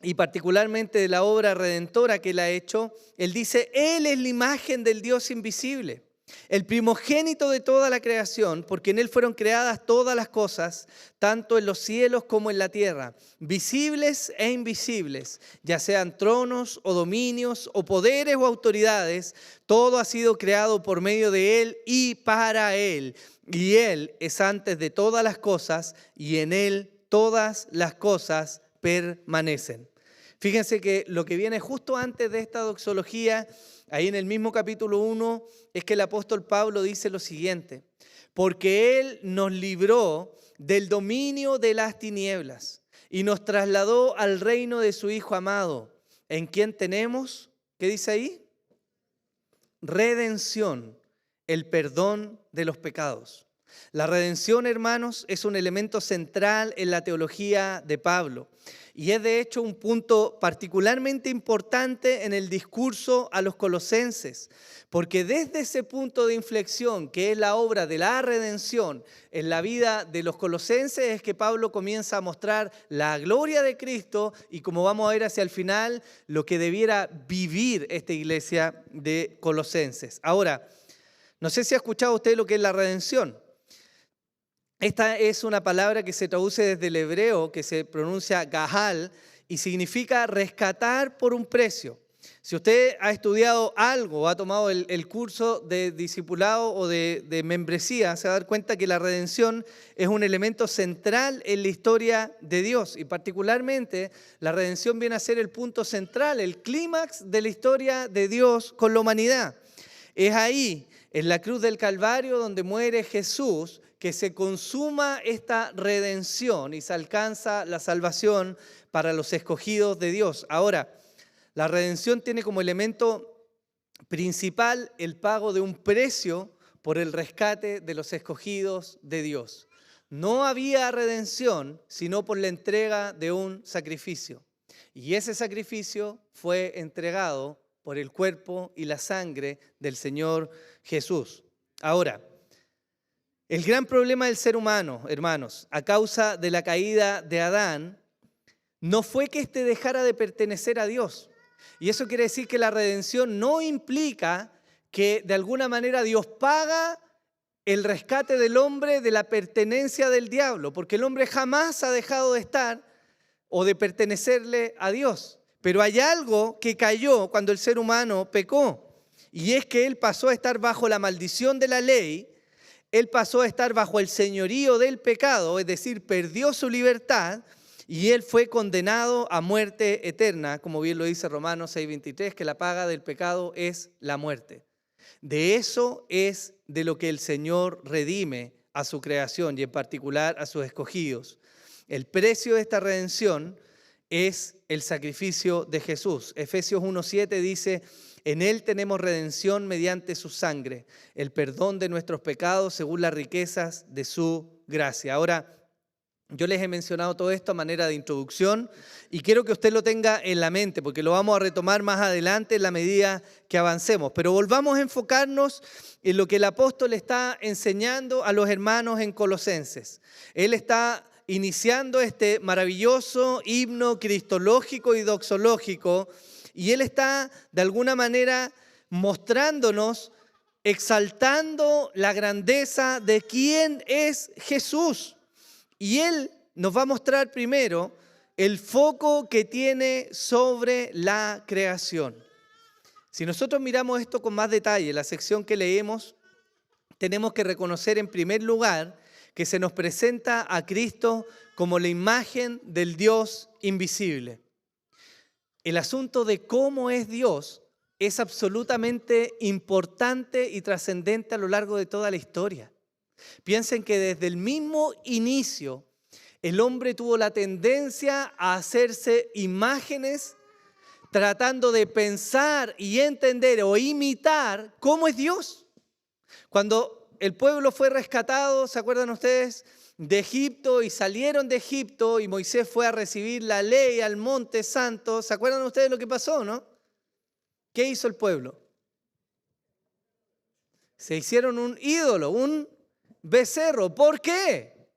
S4: y particularmente de la obra redentora que él ha hecho, él dice, Él es la imagen del Dios invisible, el primogénito de toda la creación, porque en Él fueron creadas todas las cosas, tanto en los cielos como en la tierra, visibles e invisibles, ya sean tronos o dominios o poderes o autoridades, todo ha sido creado por medio de Él y para Él. Y Él es antes de todas las cosas y en Él todas las cosas permanecen. Fíjense que lo que viene justo antes de esta doxología, ahí en el mismo capítulo 1, es que el apóstol Pablo dice lo siguiente: porque Él nos libró del dominio de las tinieblas y nos trasladó al reino de su Hijo amado, en quien tenemos, ¿qué dice ahí? Redención, el perdón de los pecados. La redención, hermanos, es un elemento central en la teología de Pablo y es de hecho un punto particularmente importante en el discurso a los colosenses, porque desde ese punto de inflexión, que es la obra de la redención en la vida de los colosenses, es que Pablo comienza a mostrar la gloria de Cristo y, como vamos a ver hacia el final, lo que debiera vivir esta iglesia de colosenses. Ahora, no sé si ha escuchado usted lo que es la redención. Esta es una palabra que se traduce desde el hebreo, que se pronuncia gahal, y significa rescatar por un precio. Si usted ha estudiado algo o ha tomado el curso de discipulado o de membresía, se va a dar cuenta que la redención es un elemento central en la historia de Dios. Y particularmente la redención viene a ser el punto central, el clímax de la historia de Dios con la humanidad. Es ahí, en la cruz del Calvario, donde muere Jesús, que se consuma esta redención y se alcanza la salvación para los escogidos de Dios. Ahora, la redención tiene como elemento principal el pago de un precio por el rescate de los escogidos de Dios. No había redención sino por la entrega de un sacrificio. Y ese sacrificio fue entregado por el cuerpo y la sangre del Señor Jesús. Ahora, el gran problema del ser humano, hermanos, a causa de la caída de Adán, no fue que éste dejara de pertenecer a Dios. Y eso quiere decir que la redención no implica que de alguna manera Dios paga el rescate del hombre de la pertenencia del diablo, porque el hombre jamás ha dejado de estar o de pertenecerle a Dios. Pero hay algo que cayó cuando el ser humano pecó, y es que él pasó a estar bajo la maldición de la ley. Él pasó a estar bajo el señorío del pecado, es decir, perdió su libertad y él fue condenado a muerte eterna, como bien lo dice Romanos 6:23, que la paga del pecado es la muerte. De eso es de lo que el Señor redime a su creación y en particular a sus escogidos. El precio de esta redención es el sacrificio de Jesús. Efesios 1:7 dice: en Él tenemos redención mediante su sangre, el perdón de nuestros pecados según las riquezas de su gracia. Ahora, yo les he mencionado todo esto a manera de introducción y quiero que usted lo tenga en la mente porque lo vamos a retomar más adelante en la medida que avancemos. Pero volvamos a enfocarnos en lo que el apóstol está enseñando a los hermanos en Colosenses. Él está iniciando este maravilloso himno cristológico y doxológico y él está de alguna manera mostrándonos, exaltando la grandeza de quién es Jesús. Y él nos va a mostrar primero el foco que tiene sobre la creación. Si nosotros miramos esto con más detalle, la sección que leemos, tenemos que reconocer en primer lugar que se nos presenta a Cristo como la imagen del Dios invisible. El asunto de cómo es Dios es absolutamente importante y trascendente a lo largo de toda la historia. Piensen que desde el mismo inicio el hombre tuvo la tendencia a hacerse imágenes tratando de pensar y entender o imitar cómo es Dios. Cuando el pueblo fue rescatado, ¿se acuerdan ustedes? De Egipto y salieron de Egipto y Moisés fue a recibir la ley al monte santo. ¿Se acuerdan ustedes lo que pasó, no? ¿Qué hizo el pueblo? Se hicieron un ídolo, un becerro. ¿Por qué?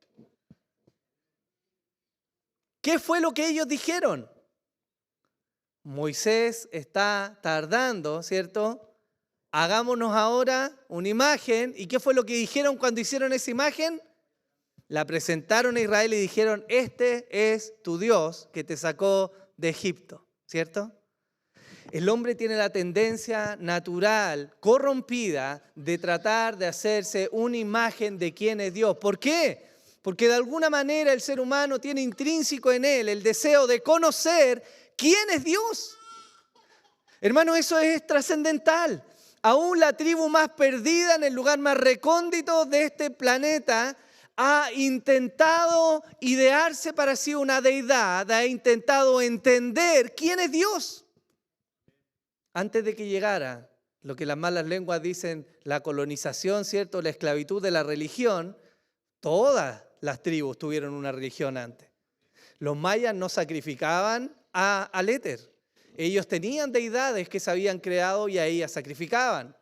S4: ¿Qué fue lo que ellos dijeron? Moisés está tardando, ¿cierto? Hagámonos ahora una imagen. ¿Y qué fue lo que dijeron cuando hicieron esa imagen? La presentaron a Israel y dijeron: este es tu Dios que te sacó de Egipto, ¿cierto? El hombre tiene la tendencia natural, corrompida, de tratar de hacerse una imagen de quién es Dios. ¿Por qué? Porque de alguna manera el ser humano tiene intrínseco en él el deseo de conocer quién es Dios. Hermano, eso es trascendental. Aún la tribu más perdida en el lugar más recóndito de este planeta ha intentado idearse para sí una deidad, ha intentado entender quién es Dios. Antes de que llegara lo que las malas lenguas dicen, la colonización, ¿cierto? La esclavitud de la religión, todas las tribus tuvieron una religión antes. Los mayas no sacrificaban al éter. Ellos tenían deidades que se habían creado y a ellas sacrificaban.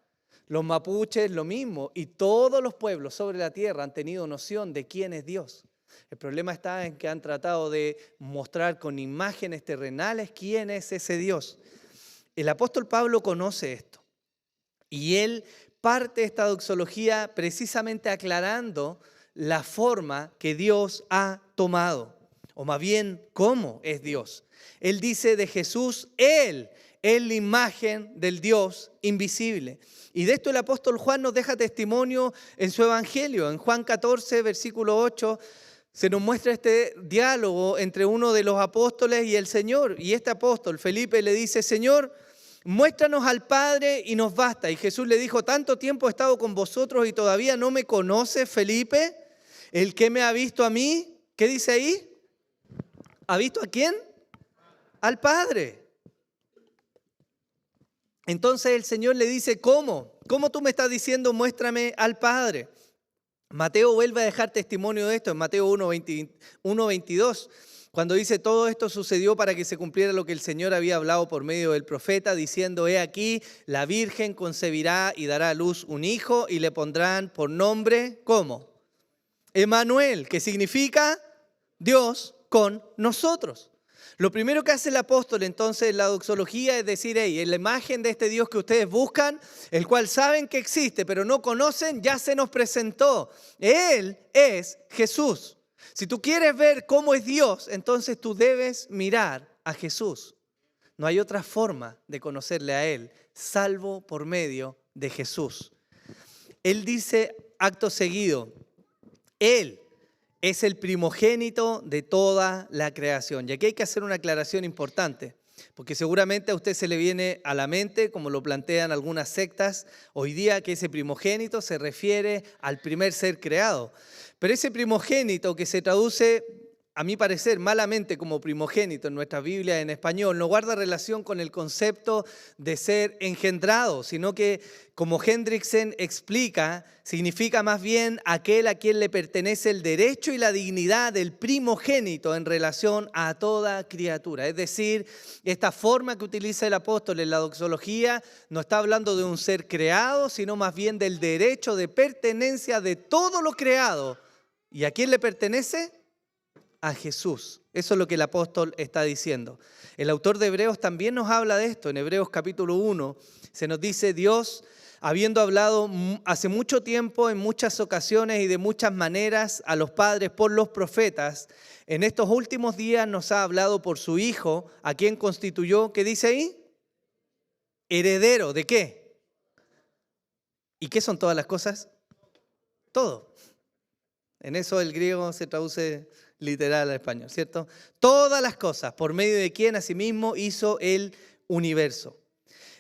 S4: Los mapuches lo mismo, y todos los pueblos sobre la tierra han tenido noción de quién es Dios. El problema está en que han tratado de mostrar con imágenes terrenales quién es ese Dios. El apóstol Pablo conoce esto y él parte esta doxología precisamente aclarando la forma que Dios ha tomado, o más bien cómo es Dios. Él dice de Jesús: Él es la imagen del Dios invisible. Y de esto el apóstol Juan nos deja testimonio en su evangelio. En Juan 14, versículo 8, se nos muestra este diálogo entre uno de los apóstoles y el Señor. Y este apóstol, Felipe, le dice: Señor, muéstranos al Padre y nos basta. Y Jesús le dijo: tanto tiempo he estado con vosotros y todavía no me conoces, Felipe. El que me ha visto a mí, ¿qué dice ahí? ¿Ha visto a quién? Al Padre. Entonces el Señor le dice: ¿cómo? ¿Cómo tú me estás diciendo muéstrame al Padre? Mateo vuelve a dejar testimonio de esto en Mateo 1:22, cuando dice: todo esto sucedió para que se cumpliera lo que el Señor había hablado por medio del profeta, diciendo: he aquí, la Virgen concebirá y dará a luz un hijo y le pondrán por nombre, ¿cómo? Emmanuel, que significa Dios con nosotros. Lo primero que hace el apóstol entonces en la doxología es decir: hey, en la imagen de este Dios que ustedes buscan, el cual saben que existe pero no conocen, ya se nos presentó. Él es Jesús. Si tú quieres ver cómo es Dios, entonces tú debes mirar a Jesús. No hay otra forma de conocerle a Él, salvo por medio de Jesús. Él dice acto seguido: Él es el primogénito de toda la creación. Y aquí hay que hacer una aclaración importante. Porque seguramente a usted se le viene a la mente, como lo plantean algunas sectas hoy día, que ese primogénito se refiere al primer ser creado. Pero ese primogénito, que se traduce, a mi parecer, malamente como primogénito en nuestra Biblia en español, no guarda relación con el concepto de ser engendrado, sino que, como Hendrickson explica, significa más bien aquel a quien le pertenece el derecho y la dignidad del primogénito en relación a toda criatura. Es decir, esta forma que utiliza el apóstol en la doxología no está hablando de un ser creado, sino más bien del derecho de pertenencia de todo lo creado. ¿Y a quién le pertenece? A Jesús. Eso es lo que el apóstol está diciendo. El autor de Hebreos también nos habla de esto. En Hebreos capítulo 1 se nos dice: Dios, habiendo hablado hace mucho tiempo, en muchas ocasiones y de muchas maneras a los padres por los profetas, en estos últimos días nos ha hablado por su Hijo, a quien constituyó, ¿qué dice ahí? Heredero, ¿de qué? ¿Y qué son todas las cosas? Todo. En eso el griego se traduce literal al español, ¿cierto? Todas las cosas, por medio de quien asimismo hizo el universo.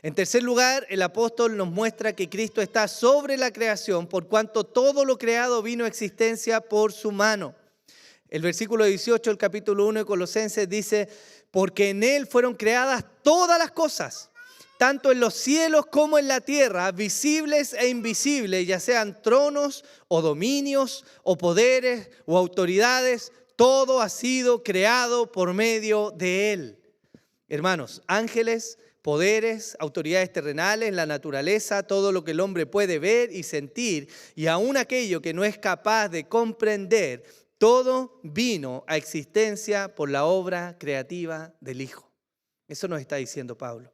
S4: En tercer lugar, el apóstol nos muestra que Cristo está sobre la creación, por cuanto todo lo creado vino a existencia por su mano. El versículo 18 del capítulo 1 de Colosenses dice: porque en Él fueron creadas todas las cosas, tanto en los cielos como en la tierra, visibles e invisibles, ya sean tronos o dominios o poderes o autoridades, todo ha sido creado por medio de Él. Hermanos, ángeles, poderes, autoridades terrenales, la naturaleza, todo lo que el hombre puede ver y sentir, y aún aquello que no es capaz de comprender, todo vino a existencia por la obra creativa del Hijo. Eso nos está diciendo Pablo.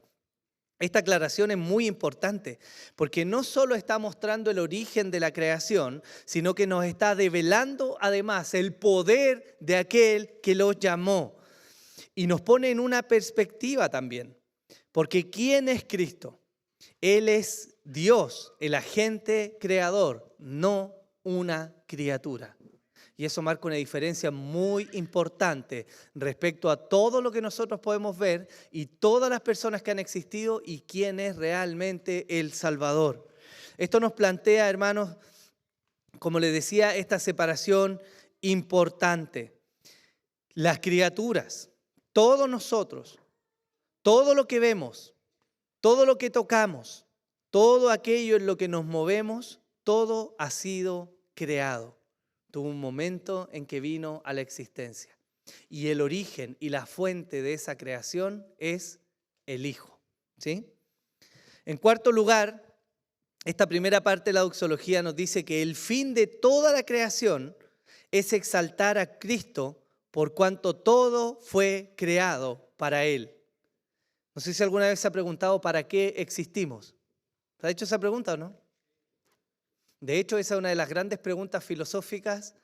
S4: Esta aclaración es muy importante porque no solo está mostrando el origen de la creación, sino que nos está develando además el poder de aquel que los llamó. Y nos pone en una perspectiva también, porque ¿quién es Cristo? Él es Dios, el agente creador, no una criatura. Y eso marca una diferencia muy importante respecto a todo lo que nosotros podemos ver y todas las personas que han existido y quién es realmente el Salvador. Esto nos plantea, hermanos, como les decía, esta separación importante. Las criaturas, todos nosotros, todo lo que vemos, todo lo que tocamos, todo aquello en lo que nos movemos, todo ha sido creado. Tuvo un momento en que vino a la existencia. Y el origen y la fuente de esa creación es el Hijo. ¿Sí? En cuarto lugar, esta primera parte de la doxología nos dice que el fin de toda la creación es exaltar a Cristo por cuanto todo fue creado para Él. No sé si alguna vez se ha preguntado ¿para qué existimos? ¿Se ha hecho esa pregunta o no? De hecho, esa es una de las grandes preguntas filosóficas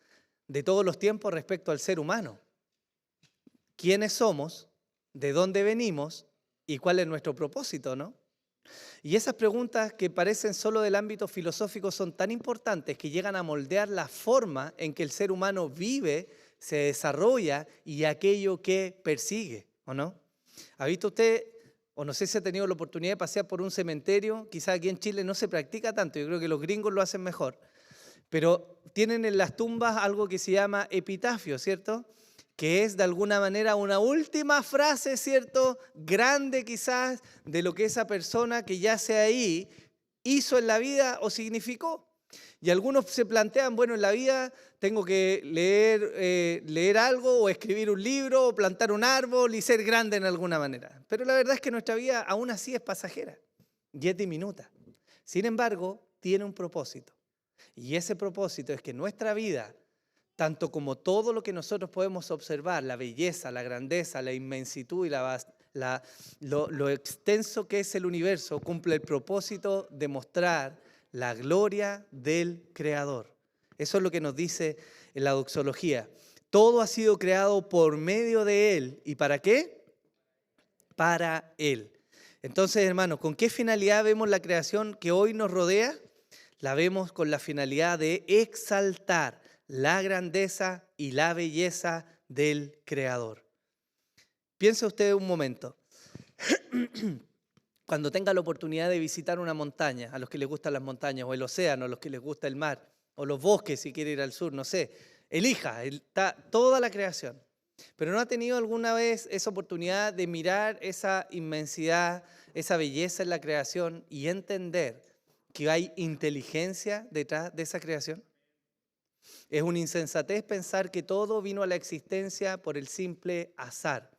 S4: de todos los tiempos respecto al ser humano. ¿Quiénes somos? ¿De dónde venimos? ¿Y cuál es nuestro propósito, no? Y esas preguntas que parecen solo del ámbito filosófico son tan importantes que llegan a moldear la forma en que el ser humano vive, se desarrolla y aquello que persigue, ¿o no? ¿Ha visto usted, o no sé si ha tenido la oportunidad de pasear por un cementerio? Quizás aquí en Chile no se practica tanto, yo creo que los gringos lo hacen mejor. Pero tienen en las tumbas algo que se llama epitafio, ¿cierto? Que es de alguna manera una última frase, ¿cierto? Grande quizás de lo que esa persona que yace ahí hizo en la vida o significó. Y algunos se plantean, bueno, en la vida tengo que leer algo o escribir un libro o plantar un árbol y ser grande en alguna manera. Pero la verdad es que nuestra vida aún así es pasajera y es diminuta. Sin embargo, tiene un propósito. Y ese propósito es que nuestra vida, tanto como todo lo que nosotros podemos observar, la belleza, la grandeza, la inmensitud y lo extenso que es el universo, cumple el propósito de mostrar la gloria del Creador. Eso es lo que nos dice en la doxología. Todo ha sido creado por medio de Él. ¿Y para qué? Para Él. Entonces, hermanos, ¿con qué finalidad vemos la creación que hoy nos rodea? La vemos con la finalidad de exaltar la grandeza y la belleza del Creador. Piense usted un momento. Cuando tenga la oportunidad de visitar una montaña, a los que les gustan las montañas, o el océano, a los que les gusta el mar, o los bosques si quiere ir al sur, no sé, elija, está toda la creación. Pero ¿no ha tenido alguna vez esa oportunidad de mirar esa inmensidad, esa belleza en la creación y entender que hay inteligencia detrás de esa creación? Es una insensatez pensar que todo vino a la existencia por el simple azar.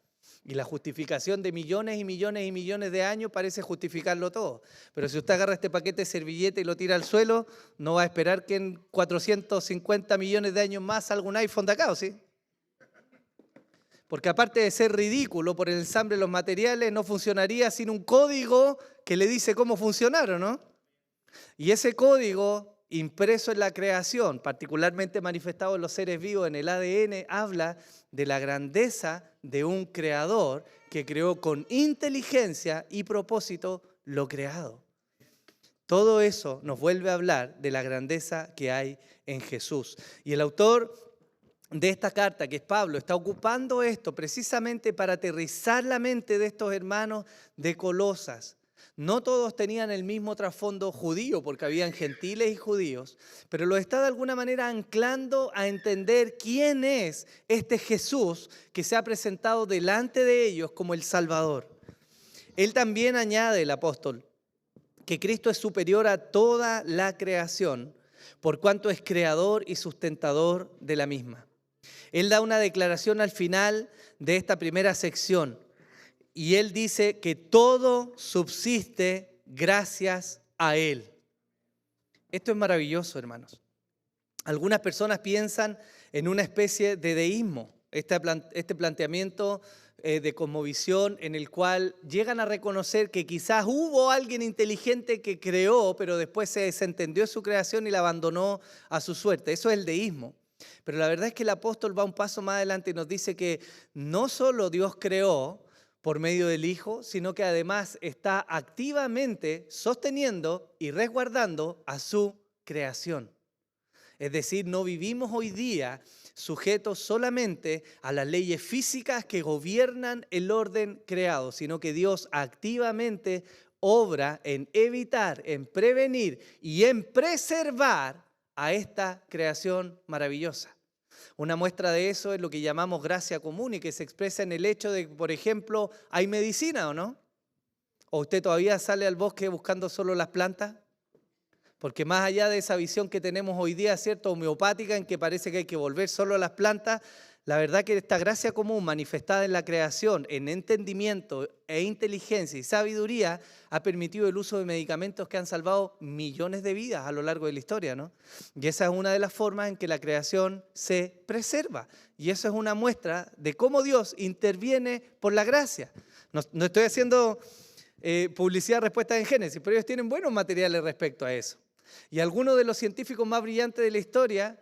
S4: Y la justificación de millones y millones y millones de años parece justificarlo todo. Pero si usted agarra este paquete de servilleta y lo tira al suelo, no va a esperar que en 450 millones de años más salga un iPhone de acá, ¿o sí? Porque aparte de ser ridículo por el ensamble de los materiales, no funcionaría sin un código que le dice cómo funcionar, ¿o no? Y ese código impreso en la creación, particularmente manifestado en los seres vivos, en el ADN, habla de la grandeza de un creador que creó con inteligencia y propósito lo creado. Todo eso nos vuelve a hablar de la grandeza que hay en Jesús. Y el autor de esta carta, que es Pablo, está ocupando esto precisamente para aterrizar la mente de estos hermanos de Colosas. No todos tenían el mismo trasfondo judío, porque habían gentiles y judíos, pero lo está de alguna manera anclando a entender quién es este Jesús que se ha presentado delante de ellos como el Salvador. Él también añade, el apóstol, que Cristo es superior a toda la creación, por cuanto es creador y sustentador de la misma. Él da una declaración al final de esta primera sección. Y él dice que todo subsiste gracias a Él. Esto es maravilloso, hermanos. Algunas personas piensan en una especie de deísmo, este planteamiento de cosmovisión en el cual llegan a reconocer que quizás hubo alguien inteligente que creó, pero después se desentendió de su creación y la abandonó a su suerte. Eso es el deísmo. Pero la verdad es que el apóstol va un paso más adelante y nos dice que no solo Dios creó por medio del Hijo, sino que además está activamente sosteniendo y resguardando a su creación. Es decir, no vivimos hoy día sujetos solamente a las leyes físicas que gobiernan el orden creado, sino que Dios activamente obra en evitar, en prevenir y en preservar a esta creación maravillosa. Una muestra de eso es lo que llamamos gracia común y que se expresa en el hecho de que, por ejemplo, hay medicina, ¿o no? ¿O usted todavía sale al bosque buscando solo las plantas? Porque más allá de esa visión que tenemos hoy día, ¿cierto?, homeopática, en que parece que hay que volver solo a las plantas, la verdad que esta gracia común manifestada en la creación, en entendimiento e inteligencia y sabiduría, ha permitido el uso de medicamentos que han salvado millones de vidas a lo largo de la historia, ¿no? Y esa es una de las formas en que la creación se preserva. Y eso es una muestra de cómo Dios interviene por la gracia. No estoy haciendo publicidad respuesta en Génesis, pero ellos tienen buenos materiales respecto a eso. Y algunos de los científicos más brillantes de la historia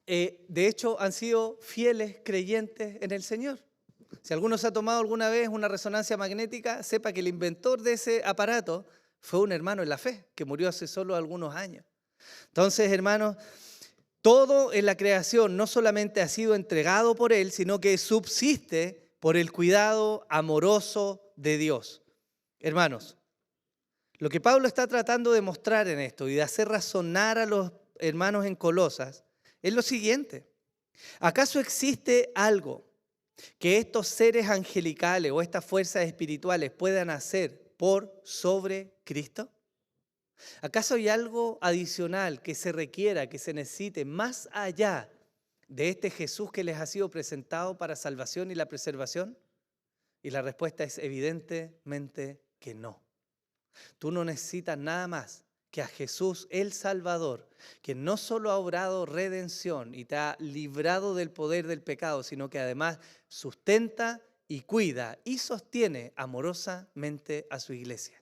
S4: de hecho, han sido fieles creyentes en el Señor. Si alguno se ha tomado alguna vez una resonancia magnética, sepa que el inventor de ese aparato fue un hermano en la fe, que murió hace solo algunos años. Entonces, hermanos, todo en la creación no solamente ha sido entregado por Él, sino que subsiste por el cuidado amoroso de Dios. Hermanos, lo que Pablo está tratando de mostrar en esto y de hacer razonar a los hermanos en Colosas es lo siguiente: ¿acaso existe algo que estos seres angelicales o estas fuerzas espirituales puedan hacer por sobre Cristo? ¿Acaso hay algo adicional que se requiera, que se necesite más allá de este Jesús que les ha sido presentado para salvación y la preservación? Y la respuesta es evidentemente que no. Tú no necesitas nada más que a Jesús el Salvador, que no solo ha obrado redención y te ha librado del poder del pecado, sino que además sustenta y cuida y sostiene amorosamente a su iglesia.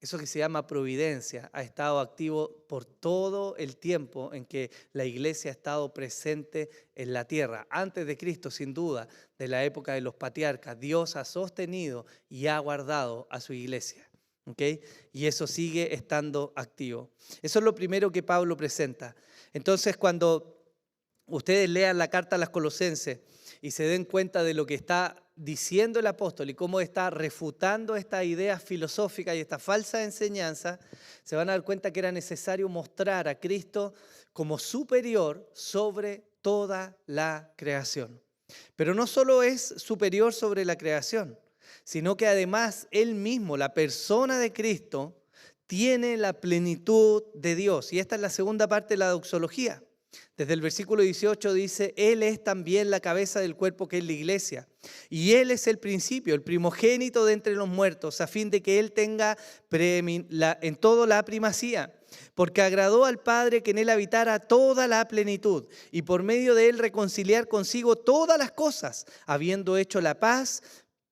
S4: Eso que se llama providencia ha estado activo por todo el tiempo en que la iglesia ha estado presente en la tierra. Antes de Cristo, sin duda, de la época de los patriarcas, Dios ha sostenido y ha guardado a su iglesia. ¿Okay? Y eso sigue estando activo. Eso es lo primero que Pablo presenta. Entonces, cuando ustedes lean la carta a las Colosenses y se den cuenta de lo que está diciendo el apóstol y cómo está refutando estas ideas filosóficas y esta falsa enseñanza, se van a dar cuenta que era necesario mostrar a Cristo como superior sobre toda la creación. Pero no solo es superior sobre la creación, sino que además Él mismo, la persona de Cristo, tiene la plenitud de Dios. Y esta es la segunda parte de la doxología. Desde el versículo 18 dice, Él es también la cabeza del cuerpo que es la iglesia. Y Él es el principio, el primogénito de entre los muertos, a fin de que Él tenga en todo la primacía. Porque agradó al Padre que en Él habitara toda la plenitud, y por medio de Él reconciliar consigo todas las cosas, habiendo hecho la paz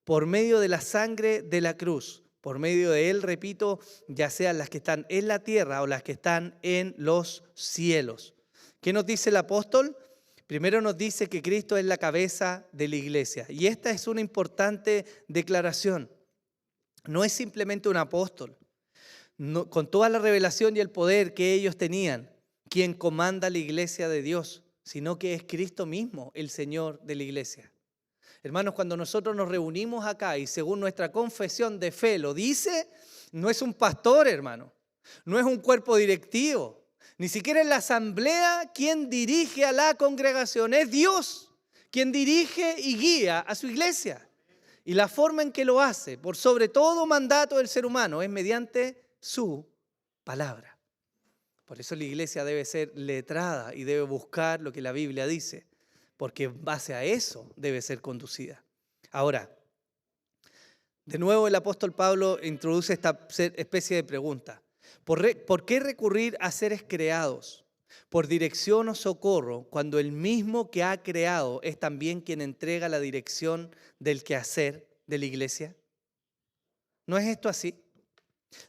S4: por medio de la sangre de la cruz. Por medio de Él, repito, ya sean las que están en la tierra o las que están en los cielos. ¿Qué nos dice el apóstol? Primero nos dice que Cristo es la cabeza de la iglesia. Y esta es una importante declaración. No es simplemente un apóstol. No, con toda la revelación y el poder que ellos tenían, quien comanda la iglesia de Dios, sino que es Cristo mismo, el Señor de la iglesia. Hermanos, cuando nosotros nos reunimos acá y según nuestra confesión de fe lo dice, no es un pastor, hermano, no es un cuerpo directivo, ni siquiera es la asamblea quien dirige a la congregación, es Dios quien dirige y guía a su iglesia. Y la forma en que lo hace, por sobre todo mandato del ser humano, es mediante su palabra. Por eso la iglesia debe ser letrada y debe buscar lo que la Biblia dice, porque en base a eso debe ser conducida. Ahora, de nuevo el apóstol Pablo introduce esta especie de pregunta. ¿Por qué recurrir a seres creados por dirección o socorro cuando el mismo que ha creado es también quien entrega la dirección del quehacer de la iglesia? ¿No es esto así?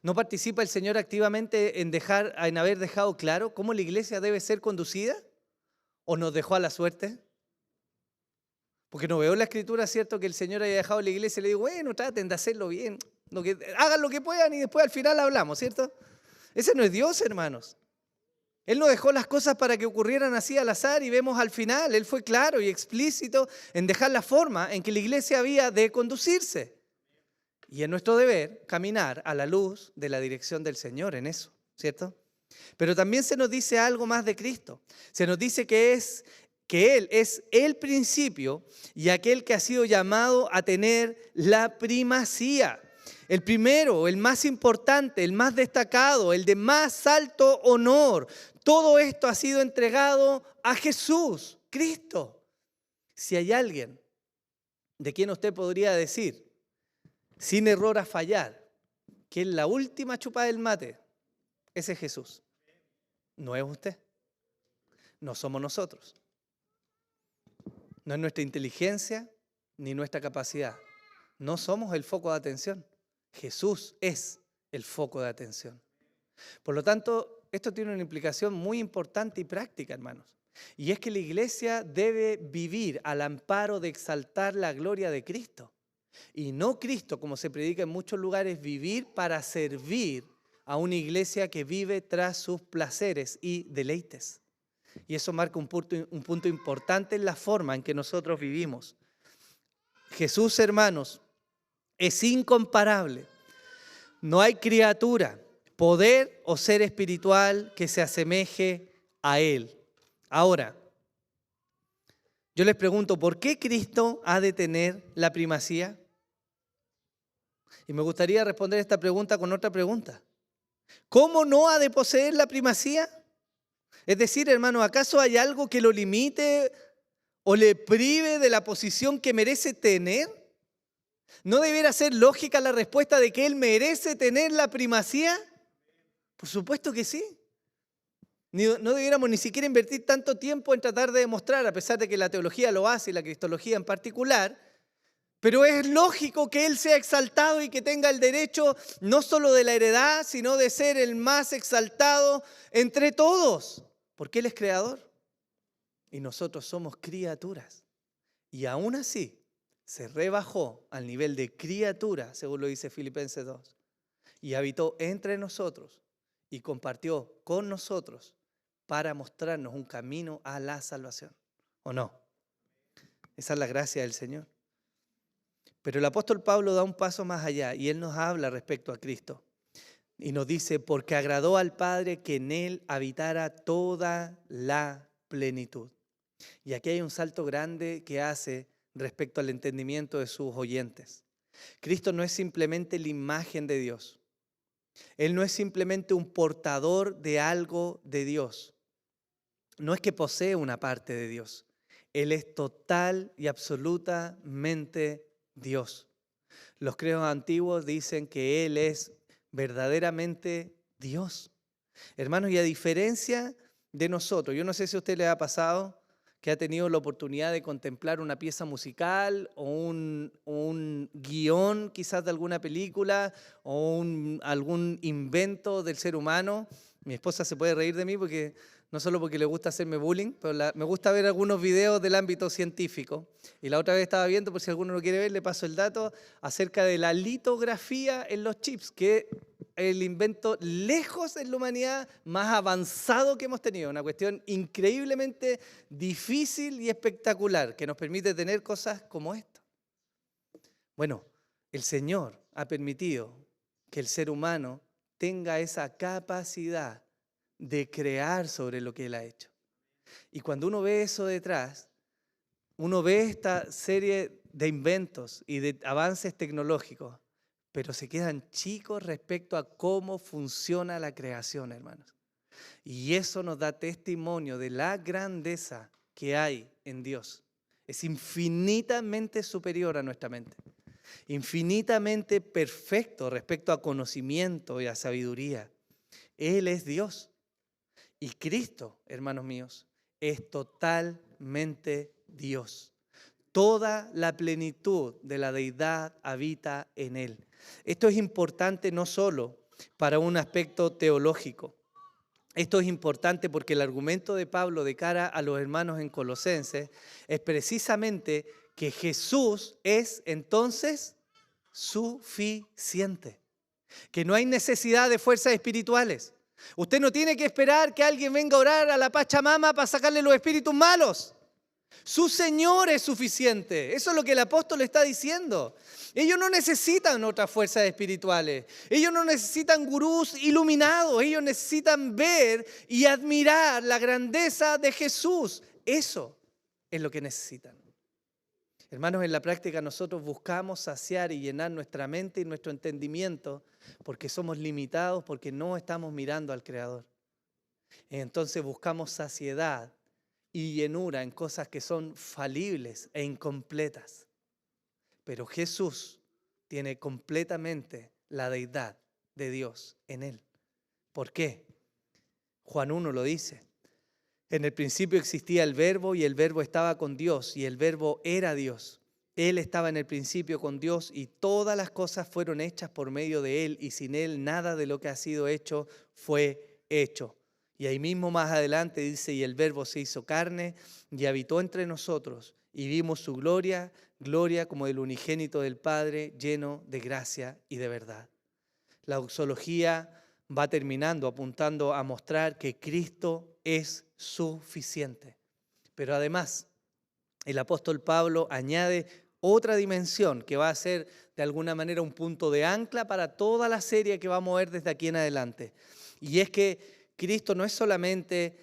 S4: ¿No participa el Señor activamente en haber dejado claro cómo la iglesia debe ser conducida? ¿O nos dejó a la suerte? Porque no veo en la Escritura, ¿cierto?, que el Señor haya dejado la iglesia y le digo, bueno, traten de hacerlo bien, hagan lo que puedan y después al final hablamos, ¿cierto? Ese no es Dios, hermanos. Él no dejó las cosas para que ocurrieran así al azar y vemos al final, Él fue claro y explícito en dejar la forma en que la iglesia había de conducirse. Y es nuestro deber caminar a la luz de la dirección del Señor en eso, ¿cierto? Pero también se nos dice algo más de Cristo. Se nos dice que Él es el principio y aquel que ha sido llamado a tener la primacía. El primero, el más importante, el más destacado, el de más alto honor. Todo esto ha sido entregado a Jesús, Cristo. Si hay alguien de quien usted podría decir, sin error a fallar, que es la última chupada del mate, ese es Jesús. No es usted, no somos nosotros. No es nuestra inteligencia ni nuestra capacidad. No somos el foco de atención. Jesús es el foco de atención. Por lo tanto, esto tiene una implicación muy importante y práctica, hermanos. Y es que la iglesia debe vivir al amparo de exaltar la gloria de Cristo. Y no Cristo, como se predica en muchos lugares, vivir para servir a una iglesia que vive tras sus placeres y deleites. Y eso marca un punto importante en la forma en que nosotros vivimos. Jesús, hermanos, es incomparable. No hay criatura, poder o ser espiritual que se asemeje a Él. Ahora, yo les pregunto, ¿por qué Cristo ha de tener la primacía? Y me gustaría responder esta pregunta con otra pregunta. ¿Cómo no ha de poseer la primacía? Es decir, hermano, ¿acaso hay algo que lo limite o le prive de la posición que merece tener? ¿No debiera ser lógica la respuesta de que Él merece tener la primacía? Por supuesto que sí. No debiéramos ni siquiera invertir tanto tiempo en tratar de demostrar, a pesar de que la teología lo hace y la cristología en particular, pero es lógico que Él sea exaltado y que tenga el derecho no solo de la heredad, sino de ser el más exaltado entre todos, porque Él es creador y nosotros somos criaturas. Y aún así se rebajó al nivel de criatura, según lo dice Filipenses 2, y habitó entre nosotros y compartió con nosotros para mostrarnos un camino a la salvación. ¿O no? Esa es la gracia del Señor. Pero el apóstol Pablo da un paso más allá y él nos habla respecto a Cristo. Y nos dice, porque agradó al Padre que en Él habitara toda la plenitud. Y aquí hay un salto grande que hace respecto al entendimiento de sus oyentes. Cristo no es simplemente la imagen de Dios. Él no es simplemente un portador de algo de Dios. No es que posee una parte de Dios. Él es total y absolutamente Dios. Los credos antiguos dicen que Él es verdaderamente Dios. Hermanos, y a diferencia de nosotros, yo no sé si a usted le ha pasado que ha tenido la oportunidad de contemplar una pieza musical o un guión quizás de alguna película o algún invento del ser humano. Mi esposa se puede reír de mí porque no solo porque le gusta hacerme bullying, pero me gusta ver algunos videos del ámbito científico. Y la otra vez estaba viendo, por si alguno no quiere ver, le paso el dato, acerca de la litografía en los chips, que es el invento lejos en la humanidad más avanzado que hemos tenido. Una cuestión increíblemente difícil y espectacular, que nos permite tener cosas como esta. Bueno, el Señor ha permitido que el ser humano tenga esa capacidad de crear sobre lo que Él ha hecho. Y cuando uno ve eso detrás, uno ve esta serie de inventos y de avances tecnológicos, pero se quedan chicos respecto a cómo funciona la creación, hermanos. Y eso nos da testimonio de la grandeza que hay en Dios. Es infinitamente superior a nuestra mente, infinitamente perfecto respecto a conocimiento y a sabiduría. Él es Dios. Y Cristo, hermanos míos, es totalmente Dios. Toda la plenitud de la deidad habita en Él. Esto es importante no solo para un aspecto teológico. Esto es importante porque el argumento de Pablo de cara a los hermanos en Colosenses es precisamente que Jesús es entonces suficiente. Que no hay necesidad de fuerzas espirituales. Usted no tiene que esperar que alguien venga a orar a la Pachamama para sacarle los espíritus malos. Su Señor es suficiente. Eso es lo que el apóstol está diciendo. Ellos no necesitan otras fuerzas espirituales. Ellos no necesitan gurús iluminados. Ellos necesitan ver y admirar la grandeza de Jesús. Eso es lo que necesitan. Hermanos, en la práctica nosotros buscamos saciar y llenar nuestra mente y nuestro entendimiento porque somos limitados, porque no estamos mirando al Creador. Entonces buscamos saciedad y llenura en cosas que son falibles e incompletas. Pero Jesús tiene completamente la deidad de Dios en Él. ¿Por qué? Juan 1 lo dice. En el principio existía el Verbo y el Verbo estaba con Dios y el Verbo era Dios. Él estaba en el principio con Dios y todas las cosas fueron hechas por medio de Él y sin Él nada de lo que ha sido hecho fue hecho. Y ahí mismo más adelante dice, y el Verbo se hizo carne y habitó entre nosotros y vimos su gloria, gloria como del unigénito del Padre, lleno de gracia y de verdad. La doxología va terminando, apuntando a mostrar que Cristo es suficiente. Pero además, el apóstol Pablo añade otra dimensión que va a ser de alguna manera un punto de ancla para toda la serie que vamos a ver desde aquí en adelante. Y es que Cristo no es solamente,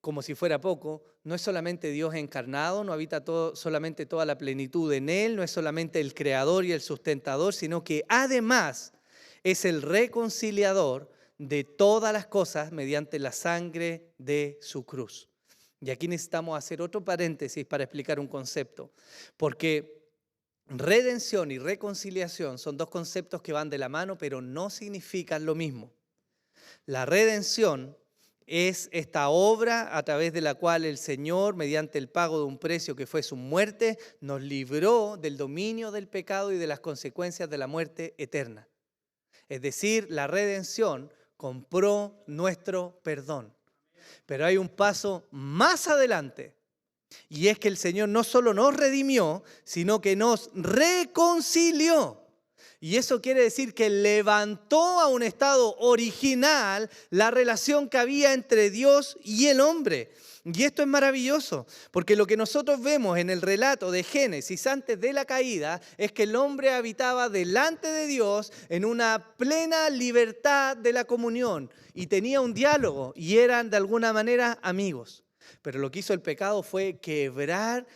S4: como si fuera poco, no es solamente Dios encarnado, no habita solamente toda la plenitud en Él, no es solamente el creador y el sustentador, sino que además es el reconciliador de todas las cosas mediante la sangre de su cruz. Y aquí necesitamos hacer otro paréntesis para explicar un concepto, porque redención y reconciliación son dos conceptos que van de la mano, pero no significan lo mismo. La redención es esta obra a través de la cual el Señor, mediante el pago de un precio que fue su muerte, nos libró del dominio del pecado y de las consecuencias de la muerte eterna. Es decir, la redención compró nuestro perdón. Pero hay un paso más adelante, y es que el Señor no solo nos redimió, sino que nos reconcilió. Y eso quiere decir que levantó a un estado original la relación que había entre Dios y el hombre. Y esto es maravilloso, porque lo que nosotros vemos en el relato de Génesis antes de la caída es que el hombre habitaba delante de Dios en una plena libertad de la comunión y tenía un diálogo y eran de alguna manera amigos. Pero lo que hizo el pecado fue quebrar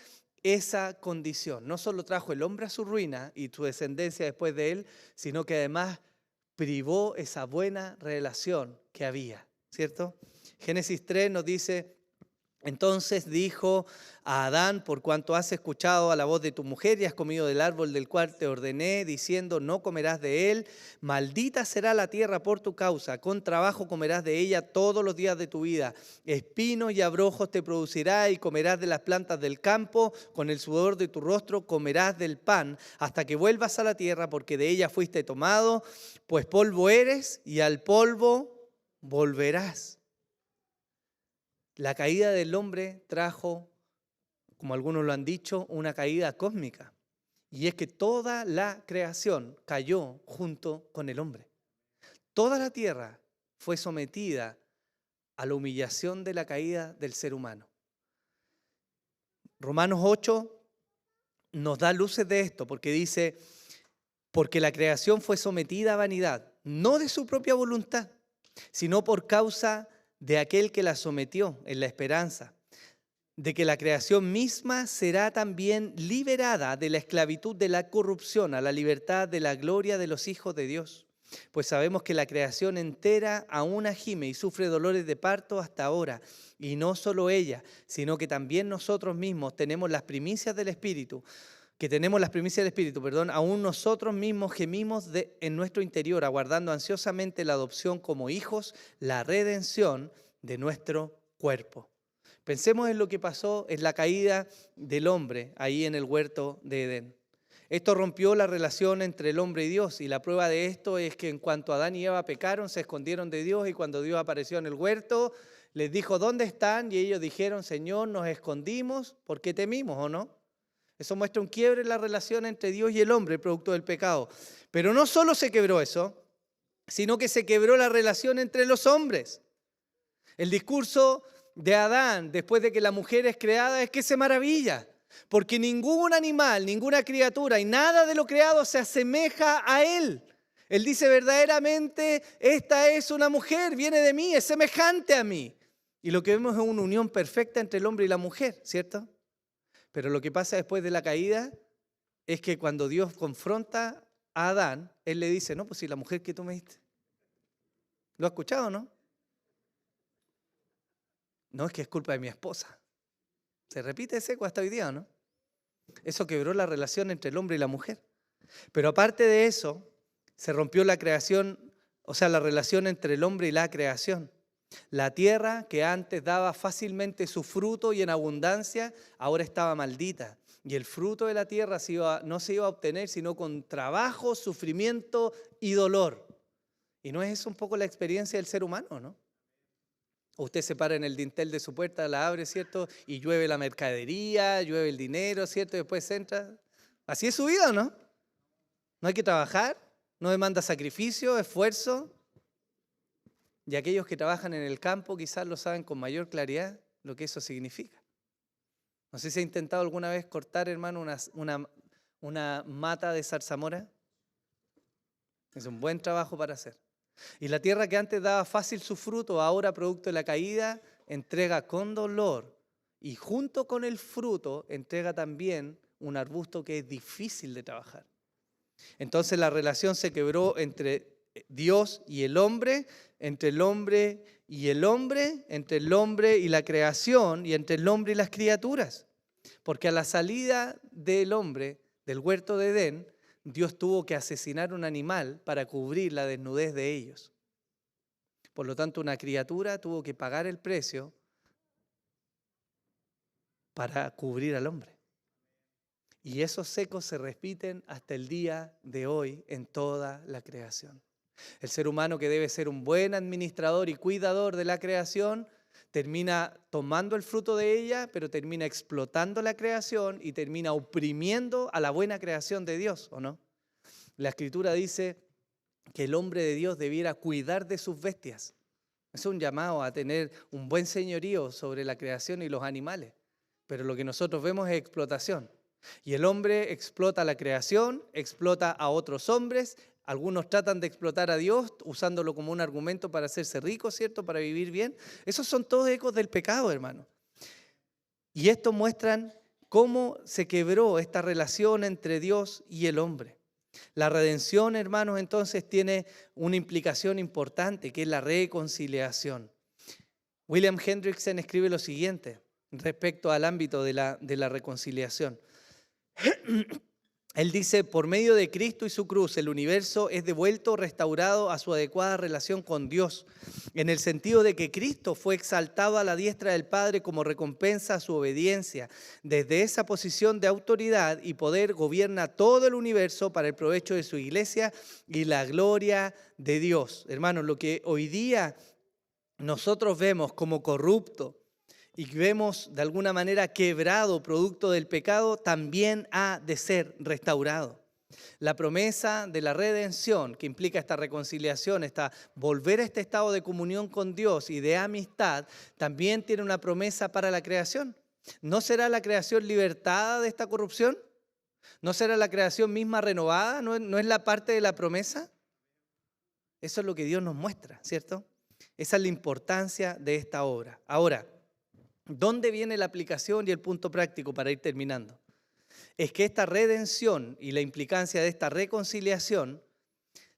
S4: esa condición. No solo trajo el hombre a su ruina y su descendencia después de él, sino que además privó esa buena relación que había, ¿cierto? Génesis 3 nos dice: entonces dijo a Adán: por cuanto has escuchado a la voz de tu mujer y has comido del árbol del cual te ordené, diciendo no comerás de él, maldita será la tierra por tu causa, con trabajo comerás de ella todos los días de tu vida, espinos y abrojos te producirá y comerás de las plantas del campo, con el sudor de tu rostro comerás del pan, hasta que vuelvas a la tierra, porque de ella fuiste tomado, pues polvo eres y al polvo volverás. La caída del hombre trajo, como algunos lo han dicho, una caída cósmica. Y es que toda la creación cayó junto con el hombre. Toda la tierra fue sometida a la humillación de la caída del ser humano. Romanos 8 nos da luces de esto, porque dice: porque la creación fue sometida a vanidad, no de su propia voluntad, sino por causa de aquel que la sometió, en la esperanza de que la creación misma será también liberada de la esclavitud de la corrupción a la libertad de la gloria de los hijos de Dios. Pues sabemos que la creación entera aún gime y sufre dolores de parto hasta ahora. Y no solo ella, sino que también nosotros mismos tenemos las primicias del Espíritu. Aún nosotros mismos gemimos en nuestro interior, aguardando ansiosamente la adopción como hijos, la redención de nuestro cuerpo. Pensemos en lo que pasó en la caída del hombre ahí en el huerto de Edén. Esto rompió la relación entre el hombre y Dios, y la prueba de esto es que en cuanto Adán y Eva pecaron, se escondieron de Dios, y cuando Dios apareció en el huerto, les dijo: ¿dónde están? Y ellos dijeron: Señor, nos escondimos porque temimos, ¿o no? Eso muestra un quiebre en la relación entre Dios y el hombre, producto del pecado. Pero no solo se quebró eso, sino que se quebró la relación entre los hombres. El discurso de Adán, después de que la mujer es creada, es que se maravilla, porque ningún animal, ninguna criatura y nada de lo creado se asemeja a él. Él dice: verdaderamente esta es una mujer, viene de mí, es semejante a mí. Y lo que vemos es una unión perfecta entre el hombre y la mujer, ¿cierto? Pero lo que pasa después de la caída es que cuando Dios confronta a Adán, él le dice: no, pues si la mujer que tú me diste. ¿Lo has escuchado, no? No, es que es culpa de mi esposa. Se repite ese hasta hoy día, ¿no? Eso quebró la relación entre el hombre y la mujer. Pero aparte de eso, se rompió la creación, o sea, la relación entre el hombre y la creación. La tierra que antes daba fácilmente su fruto y en abundancia, ahora estaba maldita. Y el fruto de la tierra no se iba a obtener sino con trabajo, sufrimiento y dolor. ¿Y no es eso un poco la experiencia del ser humano, no? Usted se para en el dintel de su puerta, la abre, ¿cierto? Y llueve la mercadería, llueve el dinero, ¿cierto? Y después entra. Así es su vida, ¿no? No hay que trabajar, no demanda sacrificio, esfuerzo. Y aquellos que trabajan en el campo quizás lo saben con mayor claridad lo que eso significa. No sé si ha intentado alguna vez cortar, hermano, una mata de zarzamora. Es un buen trabajo para hacer. Y la tierra que antes daba fácil su fruto, ahora producto de la caída, entrega con dolor. Y junto con el fruto entrega también un arbusto que es difícil de trabajar. Entonces la relación se quebró entre Dios y el hombre, entre el hombre y el hombre, entre el hombre y la creación y entre el hombre y las criaturas. Porque a la salida del hombre del huerto de Edén, Dios tuvo que asesinar un animal para cubrir la desnudez de ellos. Por lo tanto, una criatura tuvo que pagar el precio para cubrir al hombre. Y esos ecos se repiten hasta el día de hoy en toda la creación. El ser humano, que debe ser un buen administrador y cuidador de la creación, termina tomando el fruto de ella, pero termina explotando la creación y termina oprimiendo a la buena creación de Dios, ¿o no? La Escritura dice que el hombre de Dios debiera cuidar de sus bestias. Es un llamado a tener un buen señorío sobre la creación y los animales. Pero lo que nosotros vemos es explotación. Y el hombre explota la creación, explota a otros hombres. Algunos tratan de explotar a Dios usándolo como un argumento para hacerse ricos, ¿cierto? Para vivir bien. Esos son todos ecos del pecado, hermano. Y estos muestran cómo se quebró esta relación entre Dios y el hombre. La redención, hermanos, entonces tiene una implicación importante, que es la reconciliación. William Hendrickson escribe lo siguiente respecto al ámbito de la reconciliación. Él dice, por medio de Cristo y su cruz, el universo es devuelto, restaurado a su adecuada relación con Dios, en el sentido de que Cristo fue exaltado a la diestra del Padre como recompensa a su obediencia. Desde esa posición de autoridad y poder gobierna todo el universo para el provecho de su iglesia y la gloria de Dios. Hermanos, lo que hoy día nosotros vemos como corrupto, y vemos de alguna manera quebrado producto del pecado, también ha de ser restaurado. La promesa de la redención, que implica esta reconciliación, volver a este estado de comunión con Dios y de amistad, también tiene una promesa para la creación. ¿No será la creación libertada de esta corrupción? ¿No será la creación misma renovada? ¿No es la parte de la promesa? Eso es lo que Dios nos muestra, ¿cierto? Esa es la importancia de esta obra. Ahora, ¿dónde viene la aplicación y el punto práctico para ir terminando? Es que esta redención y la implicancia de esta reconciliación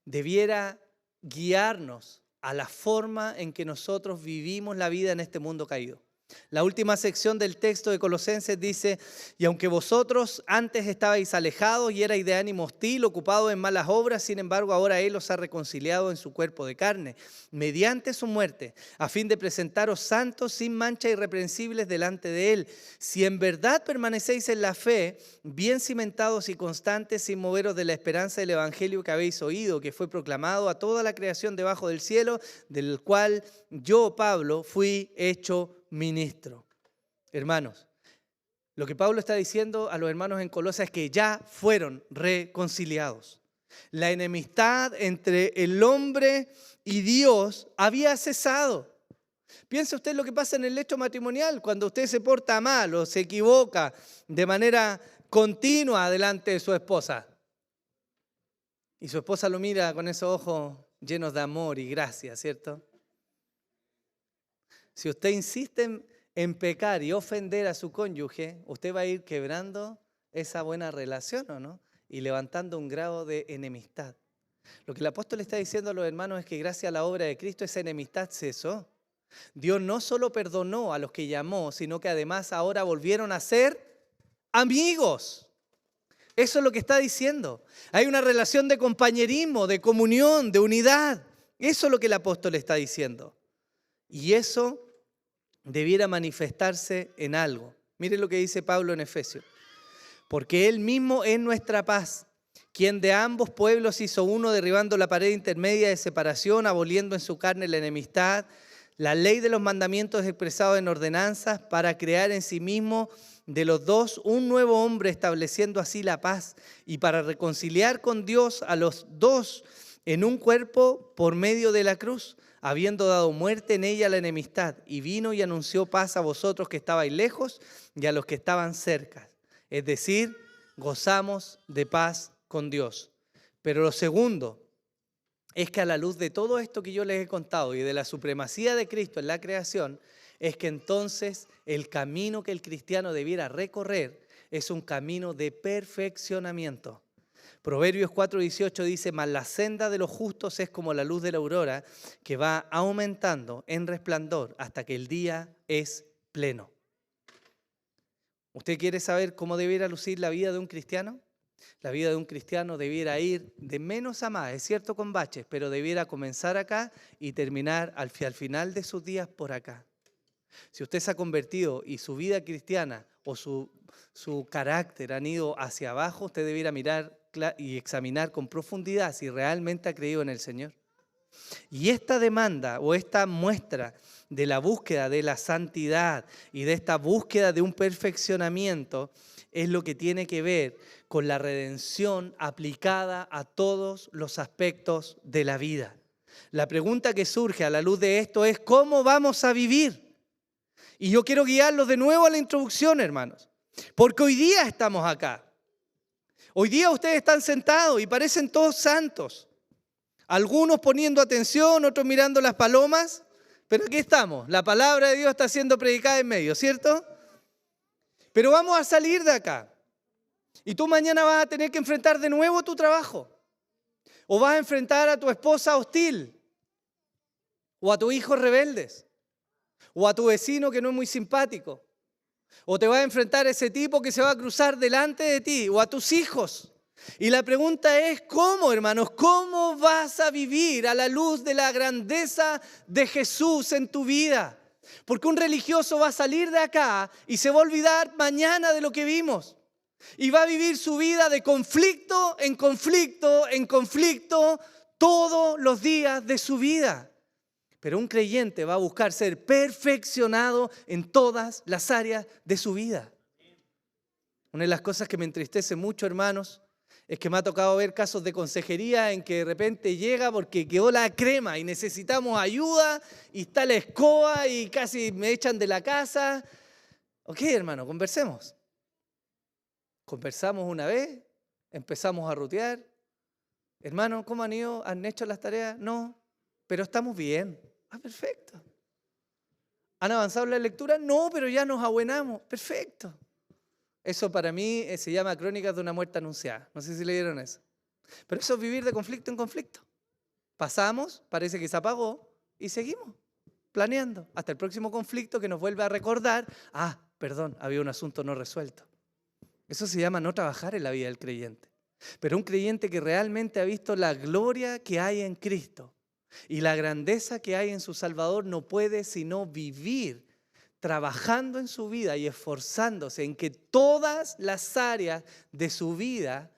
S4: debiera guiarnos a la forma en que nosotros vivimos la vida en este mundo caído. La última sección del texto de Colosenses dice, y aunque vosotros antes estabais alejados y erais de ánimo hostil, ocupados en malas obras, sin embargo ahora Él os ha reconciliado en su cuerpo de carne, mediante su muerte, a fin de presentaros santos, sin mancha, irreprensibles delante de Él. Si en verdad permanecéis en la fe, bien cimentados y constantes, sin moveros de la esperanza del evangelio que habéis oído, que fue proclamado a toda la creación debajo del cielo, del cual yo, Pablo, fui hecho ministro. Hermanos, lo que Pablo está diciendo a los hermanos en Colosas es que ya fueron reconciliados. La enemistad entre el hombre y Dios había cesado. Piensa usted lo que pasa en el lecho matrimonial, cuando usted se porta mal o se equivoca de manera continua delante de su esposa. Y su esposa lo mira con esos ojos llenos de amor y gracia, ¿cierto? Si usted insiste en pecar y ofender a su cónyuge, usted va a ir quebrando esa buena relación, ¿o no? Y levantando un grado de enemistad. Lo que el apóstol está diciendo a los hermanos es que gracias a la obra de Cristo esa enemistad cesó. Dios no solo perdonó a los que llamó, sino que además ahora volvieron a ser amigos. Eso es lo que está diciendo. Hay una relación de compañerismo, de comunión, de unidad. Eso es lo que el apóstol está diciendo. Y eso debiera manifestarse en algo. Miren lo que dice Pablo en Efesios. Porque Él mismo es nuestra paz, quien de ambos pueblos hizo uno, derribando la pared intermedia de separación, aboliendo en su carne la enemistad, la ley de los mandamientos expresados en ordenanzas, para crear en sí mismo de los dos un nuevo hombre, estableciendo así la paz, y para reconciliar con Dios a los dos en un cuerpo por medio de la cruz, habiendo dado muerte en ella a la enemistad, y vino y anunció paz a vosotros que estabais lejos y a los que estaban cerca. Es decir, gozamos de paz con Dios. Pero lo segundo es que a la luz de todo esto que yo les he contado y de la supremacía de Cristo en la creación, es que entonces el camino que el cristiano debiera recorrer es un camino de perfeccionamiento. Proverbios 4:18 dice, mas la senda de los justos es como la luz de la aurora, que va aumentando en resplandor hasta que el día es pleno. ¿Usted quiere saber cómo debiera lucir la vida de un cristiano? La vida de un cristiano debiera ir de menos a más, es cierto con baches, pero debiera comenzar acá y terminar al final de sus días por acá. Si usted se ha convertido y su vida cristiana o su carácter han ido hacia abajo, usted debiera mirar y examinar con profundidad si realmente ha creído en el Señor. Y esta demanda o esta muestra de la búsqueda de la santidad y de esta búsqueda de un perfeccionamiento es lo que tiene que ver con la redención aplicada a todos los aspectos de la vida. La pregunta que surge a la luz de esto es: ¿cómo vamos a vivir? Y yo quiero guiarlos de nuevo a la introducción, hermanos, porque hoy día estamos acá. Hoy día ustedes están sentados y parecen todos santos. Algunos poniendo atención, otros mirando las palomas, pero aquí estamos. La palabra de Dios está siendo predicada en medio, ¿cierto? Pero vamos a salir de acá. Y tú mañana vas a tener que enfrentar de nuevo tu trabajo. O vas a enfrentar a tu esposa hostil. O a tus hijos rebeldes. O a tu vecino que no es muy simpático. O te vas a enfrentar a ese tipo que se va a cruzar delante de ti. O a tus hijos. Y la pregunta es: ¿cómo, hermanos? ¿Cómo vas a vivir a la luz de la grandeza de Jesús en tu vida? Porque un religioso va a salir de acá y se va a olvidar mañana de lo que vimos. Y va a vivir su vida de conflicto en conflicto en conflicto todos los días de su vida. Pero un creyente va a buscar ser perfeccionado en todas las áreas de su vida. Una de las cosas que me entristece mucho, hermanos, es que me ha tocado ver casos de consejería en que de repente llega porque quedó la crema y necesitamos ayuda y está la escoba y casi me echan de la casa. Ok, hermano, conversemos. Conversamos una vez, empezamos a rutear. Hermano, ¿cómo han ido? ¿Han hecho las tareas? No, pero estamos bien. Ah, perfecto. ¿Han avanzado en la lectura? No, pero ya nos abuenamos. Perfecto. Eso para mí se llama Crónicas de una muerte anunciada. No sé si leyeron eso. Pero eso es vivir de conflicto en conflicto. Pasamos, parece que se apagó y seguimos planeando hasta el próximo conflicto que nos vuelve a recordar: ah, perdón, había un asunto no resuelto. Eso se llama no trabajar en la vida del creyente. Pero un creyente que realmente ha visto la gloria que hay en Cristo y la grandeza que hay en su Salvador no puede sino vivir trabajando en su vida y esforzándose en que todas las áreas de su vida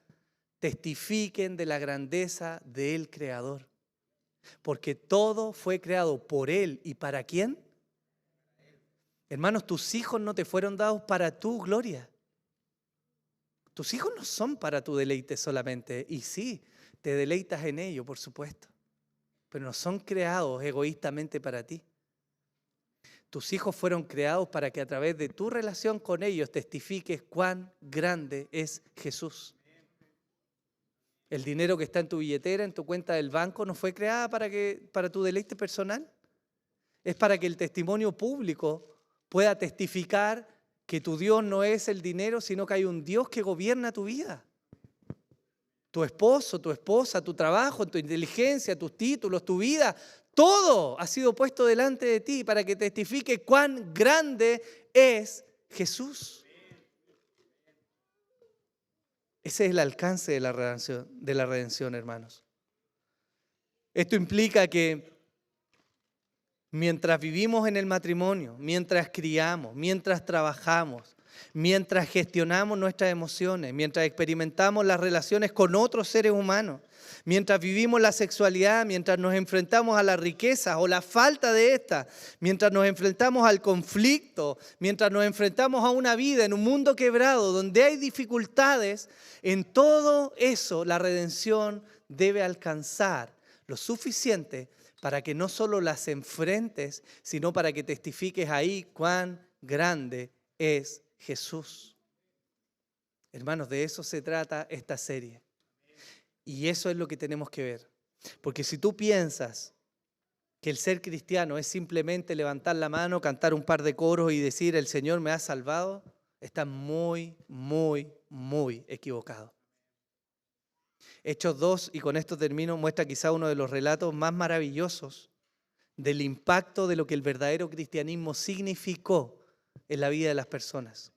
S4: testifiquen de la grandeza del Creador. Porque todo fue creado por Él. ¿Y para quién? Hermanos, tus hijos no te fueron dados para tu gloria. Tus hijos no son para tu deleite solamente. Y sí, te deleitas en ellos, por supuesto. Pero no son creados egoístamente para ti. Tus hijos fueron creados para que a través de tu relación con ellos testifiques cuán grande es Jesús. El dinero que está en tu billetera, en tu cuenta del banco, no fue creada para tu deleite personal. Es para que el testimonio público pueda testificar que tu Dios no es el dinero, sino que hay un Dios que gobierna tu vida. Tu esposo, tu esposa, tu trabajo, tu inteligencia, tus títulos, tu vida, todo ha sido puesto delante de ti para que testifique cuán grande es Jesús. Ese es el alcance de la redención, hermanos. Esto implica que mientras vivimos en el matrimonio, mientras criamos, mientras trabajamos, mientras gestionamos nuestras emociones, mientras experimentamos las relaciones con otros seres humanos, mientras vivimos la sexualidad, mientras nos enfrentamos a las riquezas o la falta de estas, mientras nos enfrentamos al conflicto, mientras nos enfrentamos a una vida en un mundo quebrado donde hay dificultades, en todo eso la redención debe alcanzar lo suficiente para que no solo las enfrentes, sino para que testifiques ahí cuán grande es Jesús. Hermanos, de eso se trata esta serie. Y eso es lo que tenemos que ver. Porque si tú piensas que el ser cristiano es simplemente levantar la mano, cantar un par de coros y decir el Señor me ha salvado, estás muy, muy, muy equivocado. Hechos 2, y con esto termino, muestra quizá uno de los relatos más maravillosos del impacto de lo que el verdadero cristianismo significó en la vida de las personas.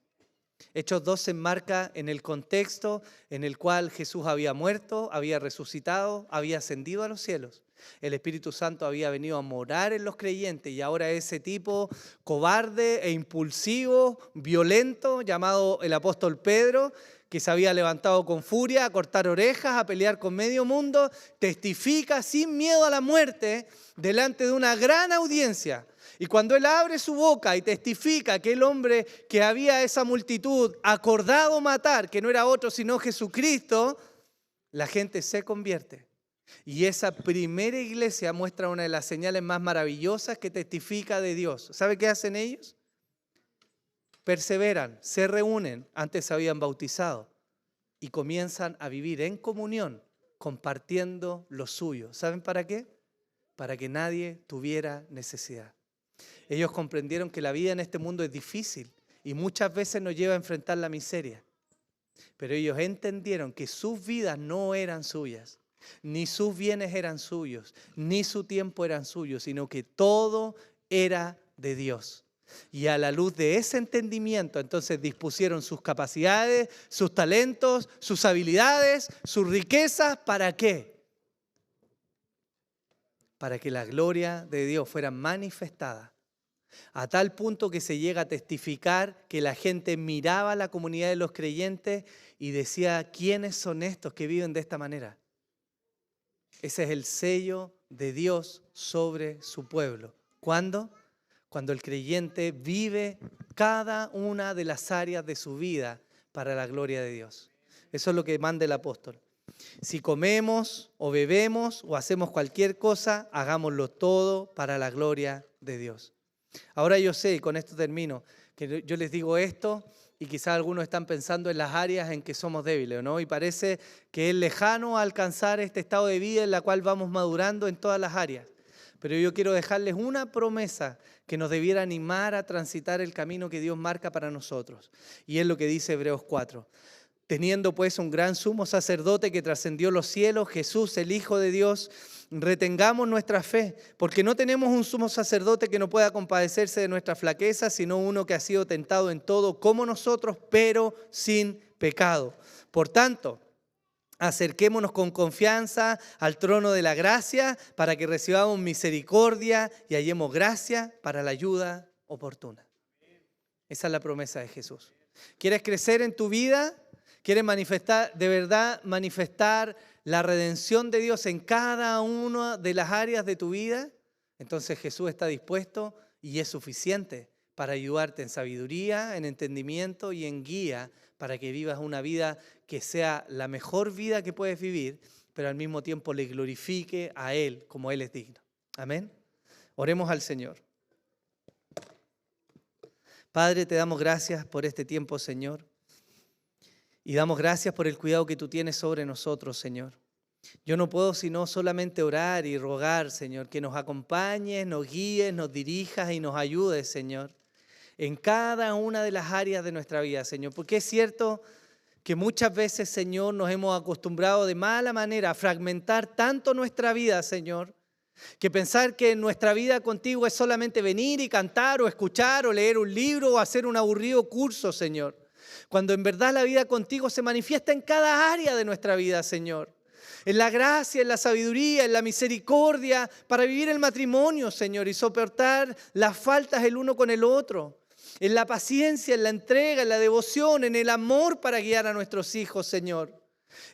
S4: Hechos 2 se enmarca en el contexto en el cual Jesús había muerto, había resucitado, había ascendido a los cielos. El Espíritu Santo había venido a morar en los creyentes y ahora ese tipo cobarde e impulsivo, violento, llamado el apóstol Pedro, que se había levantado con furia a cortar orejas, a pelear con medio mundo, testifica sin miedo a la muerte delante de una gran audiencia, Y cuando Él abre su boca y testifica que el hombre que había esa multitud acordado matar, que no era otro sino Jesucristo, la gente se convierte. Y esa primera iglesia muestra una de las señales más maravillosas que testifica de Dios. ¿Sabe qué hacen ellos? Perseveran, se reúnen, antes se habían bautizado y comienzan a vivir en comunión, compartiendo lo suyo. ¿Saben para qué? Para que nadie tuviera necesidad. Ellos comprendieron que la vida en este mundo es difícil y muchas veces nos lleva a enfrentar la miseria. Pero ellos entendieron que sus vidas no eran suyas, ni sus bienes eran suyos, ni su tiempo eran suyos, sino que todo era de Dios. Y a la luz de ese entendimiento, entonces dispusieron sus capacidades, sus talentos, sus habilidades, sus riquezas. ¿Para qué? Para que la gloria de Dios fuera manifestada. A tal punto que se llega a testificar que la gente miraba a la comunidad de los creyentes y decía, ¿quiénes son estos que viven de esta manera? Ese es el sello de Dios sobre su pueblo. ¿Cuándo? Cuando el creyente vive cada una de las áreas de su vida para la gloria de Dios. Eso es lo que manda el apóstol. Si comemos o bebemos o hacemos cualquier cosa, hagámoslo todo para la gloria de Dios. Ahora yo sé, y con esto termino, que yo les digo esto y quizás algunos están pensando en las áreas en que somos débiles, ¿no? Y parece que es lejano alcanzar este estado de vida en la cual vamos madurando en todas las áreas. Pero yo quiero dejarles una promesa que nos debiera animar a transitar el camino que Dios marca para nosotros. Y es lo que dice Hebreos 4. Teniendo pues un gran sumo sacerdote que trascendió los cielos, Jesús, el Hijo de Dios, retengamos nuestra fe, porque no tenemos un sumo sacerdote que no pueda compadecerse de nuestra flaqueza, sino uno que ha sido tentado en todo como nosotros, pero sin pecado. Por tanto, acerquémonos con confianza al trono de la gracia para que recibamos misericordia y hallemos gracia para la ayuda oportuna. Esa es la promesa de Jesús. ¿Quieres crecer en tu vida? ¿Quieres manifestar, de verdad manifestar la redención de Dios en cada una de las áreas de tu vida? Entonces Jesús está dispuesto y es suficiente para ayudarte en sabiduría, en entendimiento y en guía para que vivas una vida que sea la mejor vida que puedes vivir, pero al mismo tiempo le glorifique a Él como Él es digno. Amén. Oremos al Señor. Padre, te damos gracias por este tiempo, Señor. Y damos gracias por el cuidado que tú tienes sobre nosotros, Señor. Yo no puedo sino solamente orar y rogar, Señor, que nos acompañes, nos guíes, nos dirijas y nos ayudes, Señor, en cada una de las áreas de nuestra vida, Señor. Porque es cierto que muchas veces, Señor, nos hemos acostumbrado de mala manera a fragmentar tanto nuestra vida, Señor, que pensar que nuestra vida contigo es solamente venir y cantar o escuchar o leer un libro o hacer un aburrido curso, Señor. Cuando en verdad la vida contigo se manifiesta en cada área de nuestra vida, Señor. En la gracia, en la sabiduría, en la misericordia, para vivir el matrimonio, Señor, y soportar las faltas el uno con el otro. En la paciencia, en la entrega, en la devoción, en el amor para guiar a nuestros hijos, Señor.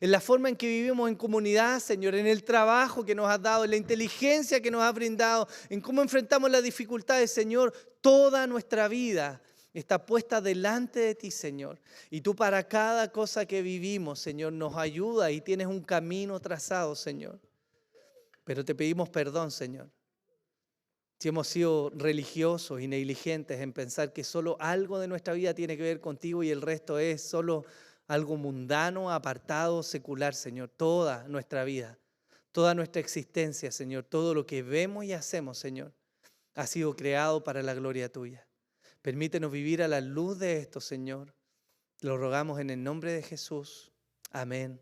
S4: En la forma en que vivimos en comunidad, Señor, en el trabajo que nos has dado, en la inteligencia que nos has brindado, en cómo enfrentamos las dificultades, Señor. Toda nuestra vida está puesta delante de ti, Señor. Y tú para cada cosa que vivimos, Señor, nos ayuda y tienes un camino trazado, Señor. Pero te pedimos perdón, Señor. Si hemos sido religiosos y negligentes en pensar que solo algo de nuestra vida tiene que ver contigo y el resto es solo algo mundano, apartado, secular, Señor. Toda nuestra vida, toda nuestra existencia, Señor, todo lo que vemos y hacemos, Señor, ha sido creado para la gloria tuya. Permítenos vivir a la luz de esto, Señor. Lo rogamos en el nombre de Jesús. Amén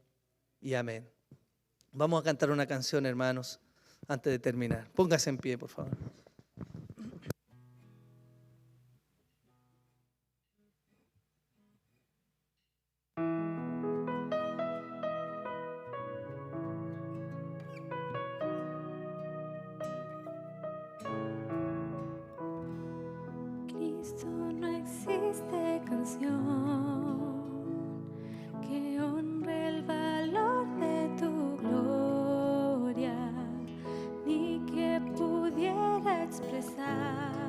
S4: y amén. Vamos a cantar una canción, hermanos, antes de terminar. Póngase en pie, por favor.
S3: Cristo, no existe canción que honre el valor de tu gloria, ni que pudiera expresar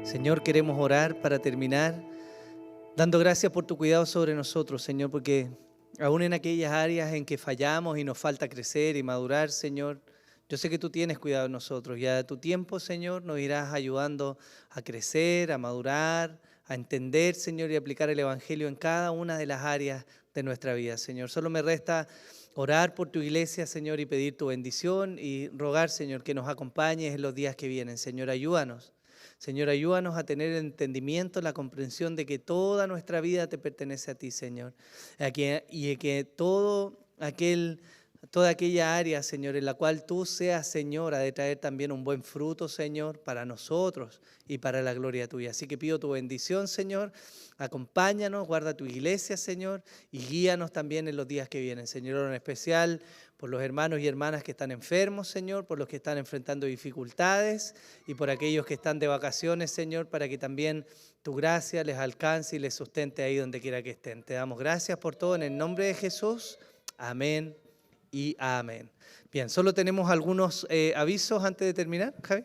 S4: Señor, queremos orar para terminar, dando gracias por tu cuidado sobre nosotros, Señor, porque aún en aquellas áreas en que fallamos y nos falta crecer y madurar, Señor, yo sé que tú tienes cuidado de nosotros y a tu tiempo, Señor, nos irás ayudando a crecer, a madurar, a entender, Señor, y aplicar el Evangelio en cada una de las áreas de nuestra vida, Señor. Solo me resta orar por tu iglesia, Señor, y pedir tu bendición y rogar, Señor, que nos acompañes en los días que vienen. Señor, ayúdanos. Señor, ayúdanos a tener el entendimiento, la comprensión de que toda nuestra vida te pertenece a ti, Señor. Y que toda aquella área, Señor, en la cual tú seas, Señor, ha de traer también un buen fruto, Señor, para nosotros y para la gloria tuya. Así que pido tu bendición, Señor. Acompáñanos, guarda tu iglesia, Señor, y guíanos también en los días que vienen, Señor, en especial por los hermanos y hermanas que están enfermos, Señor, por los que están enfrentando dificultades y por aquellos que están de vacaciones, Señor, para que también tu gracia les alcance y les sustente ahí donde quiera que estén. Te damos gracias por todo en el nombre de Jesús. Amén y amén. Bien, solo tenemos algunos avisos antes de terminar, Javi.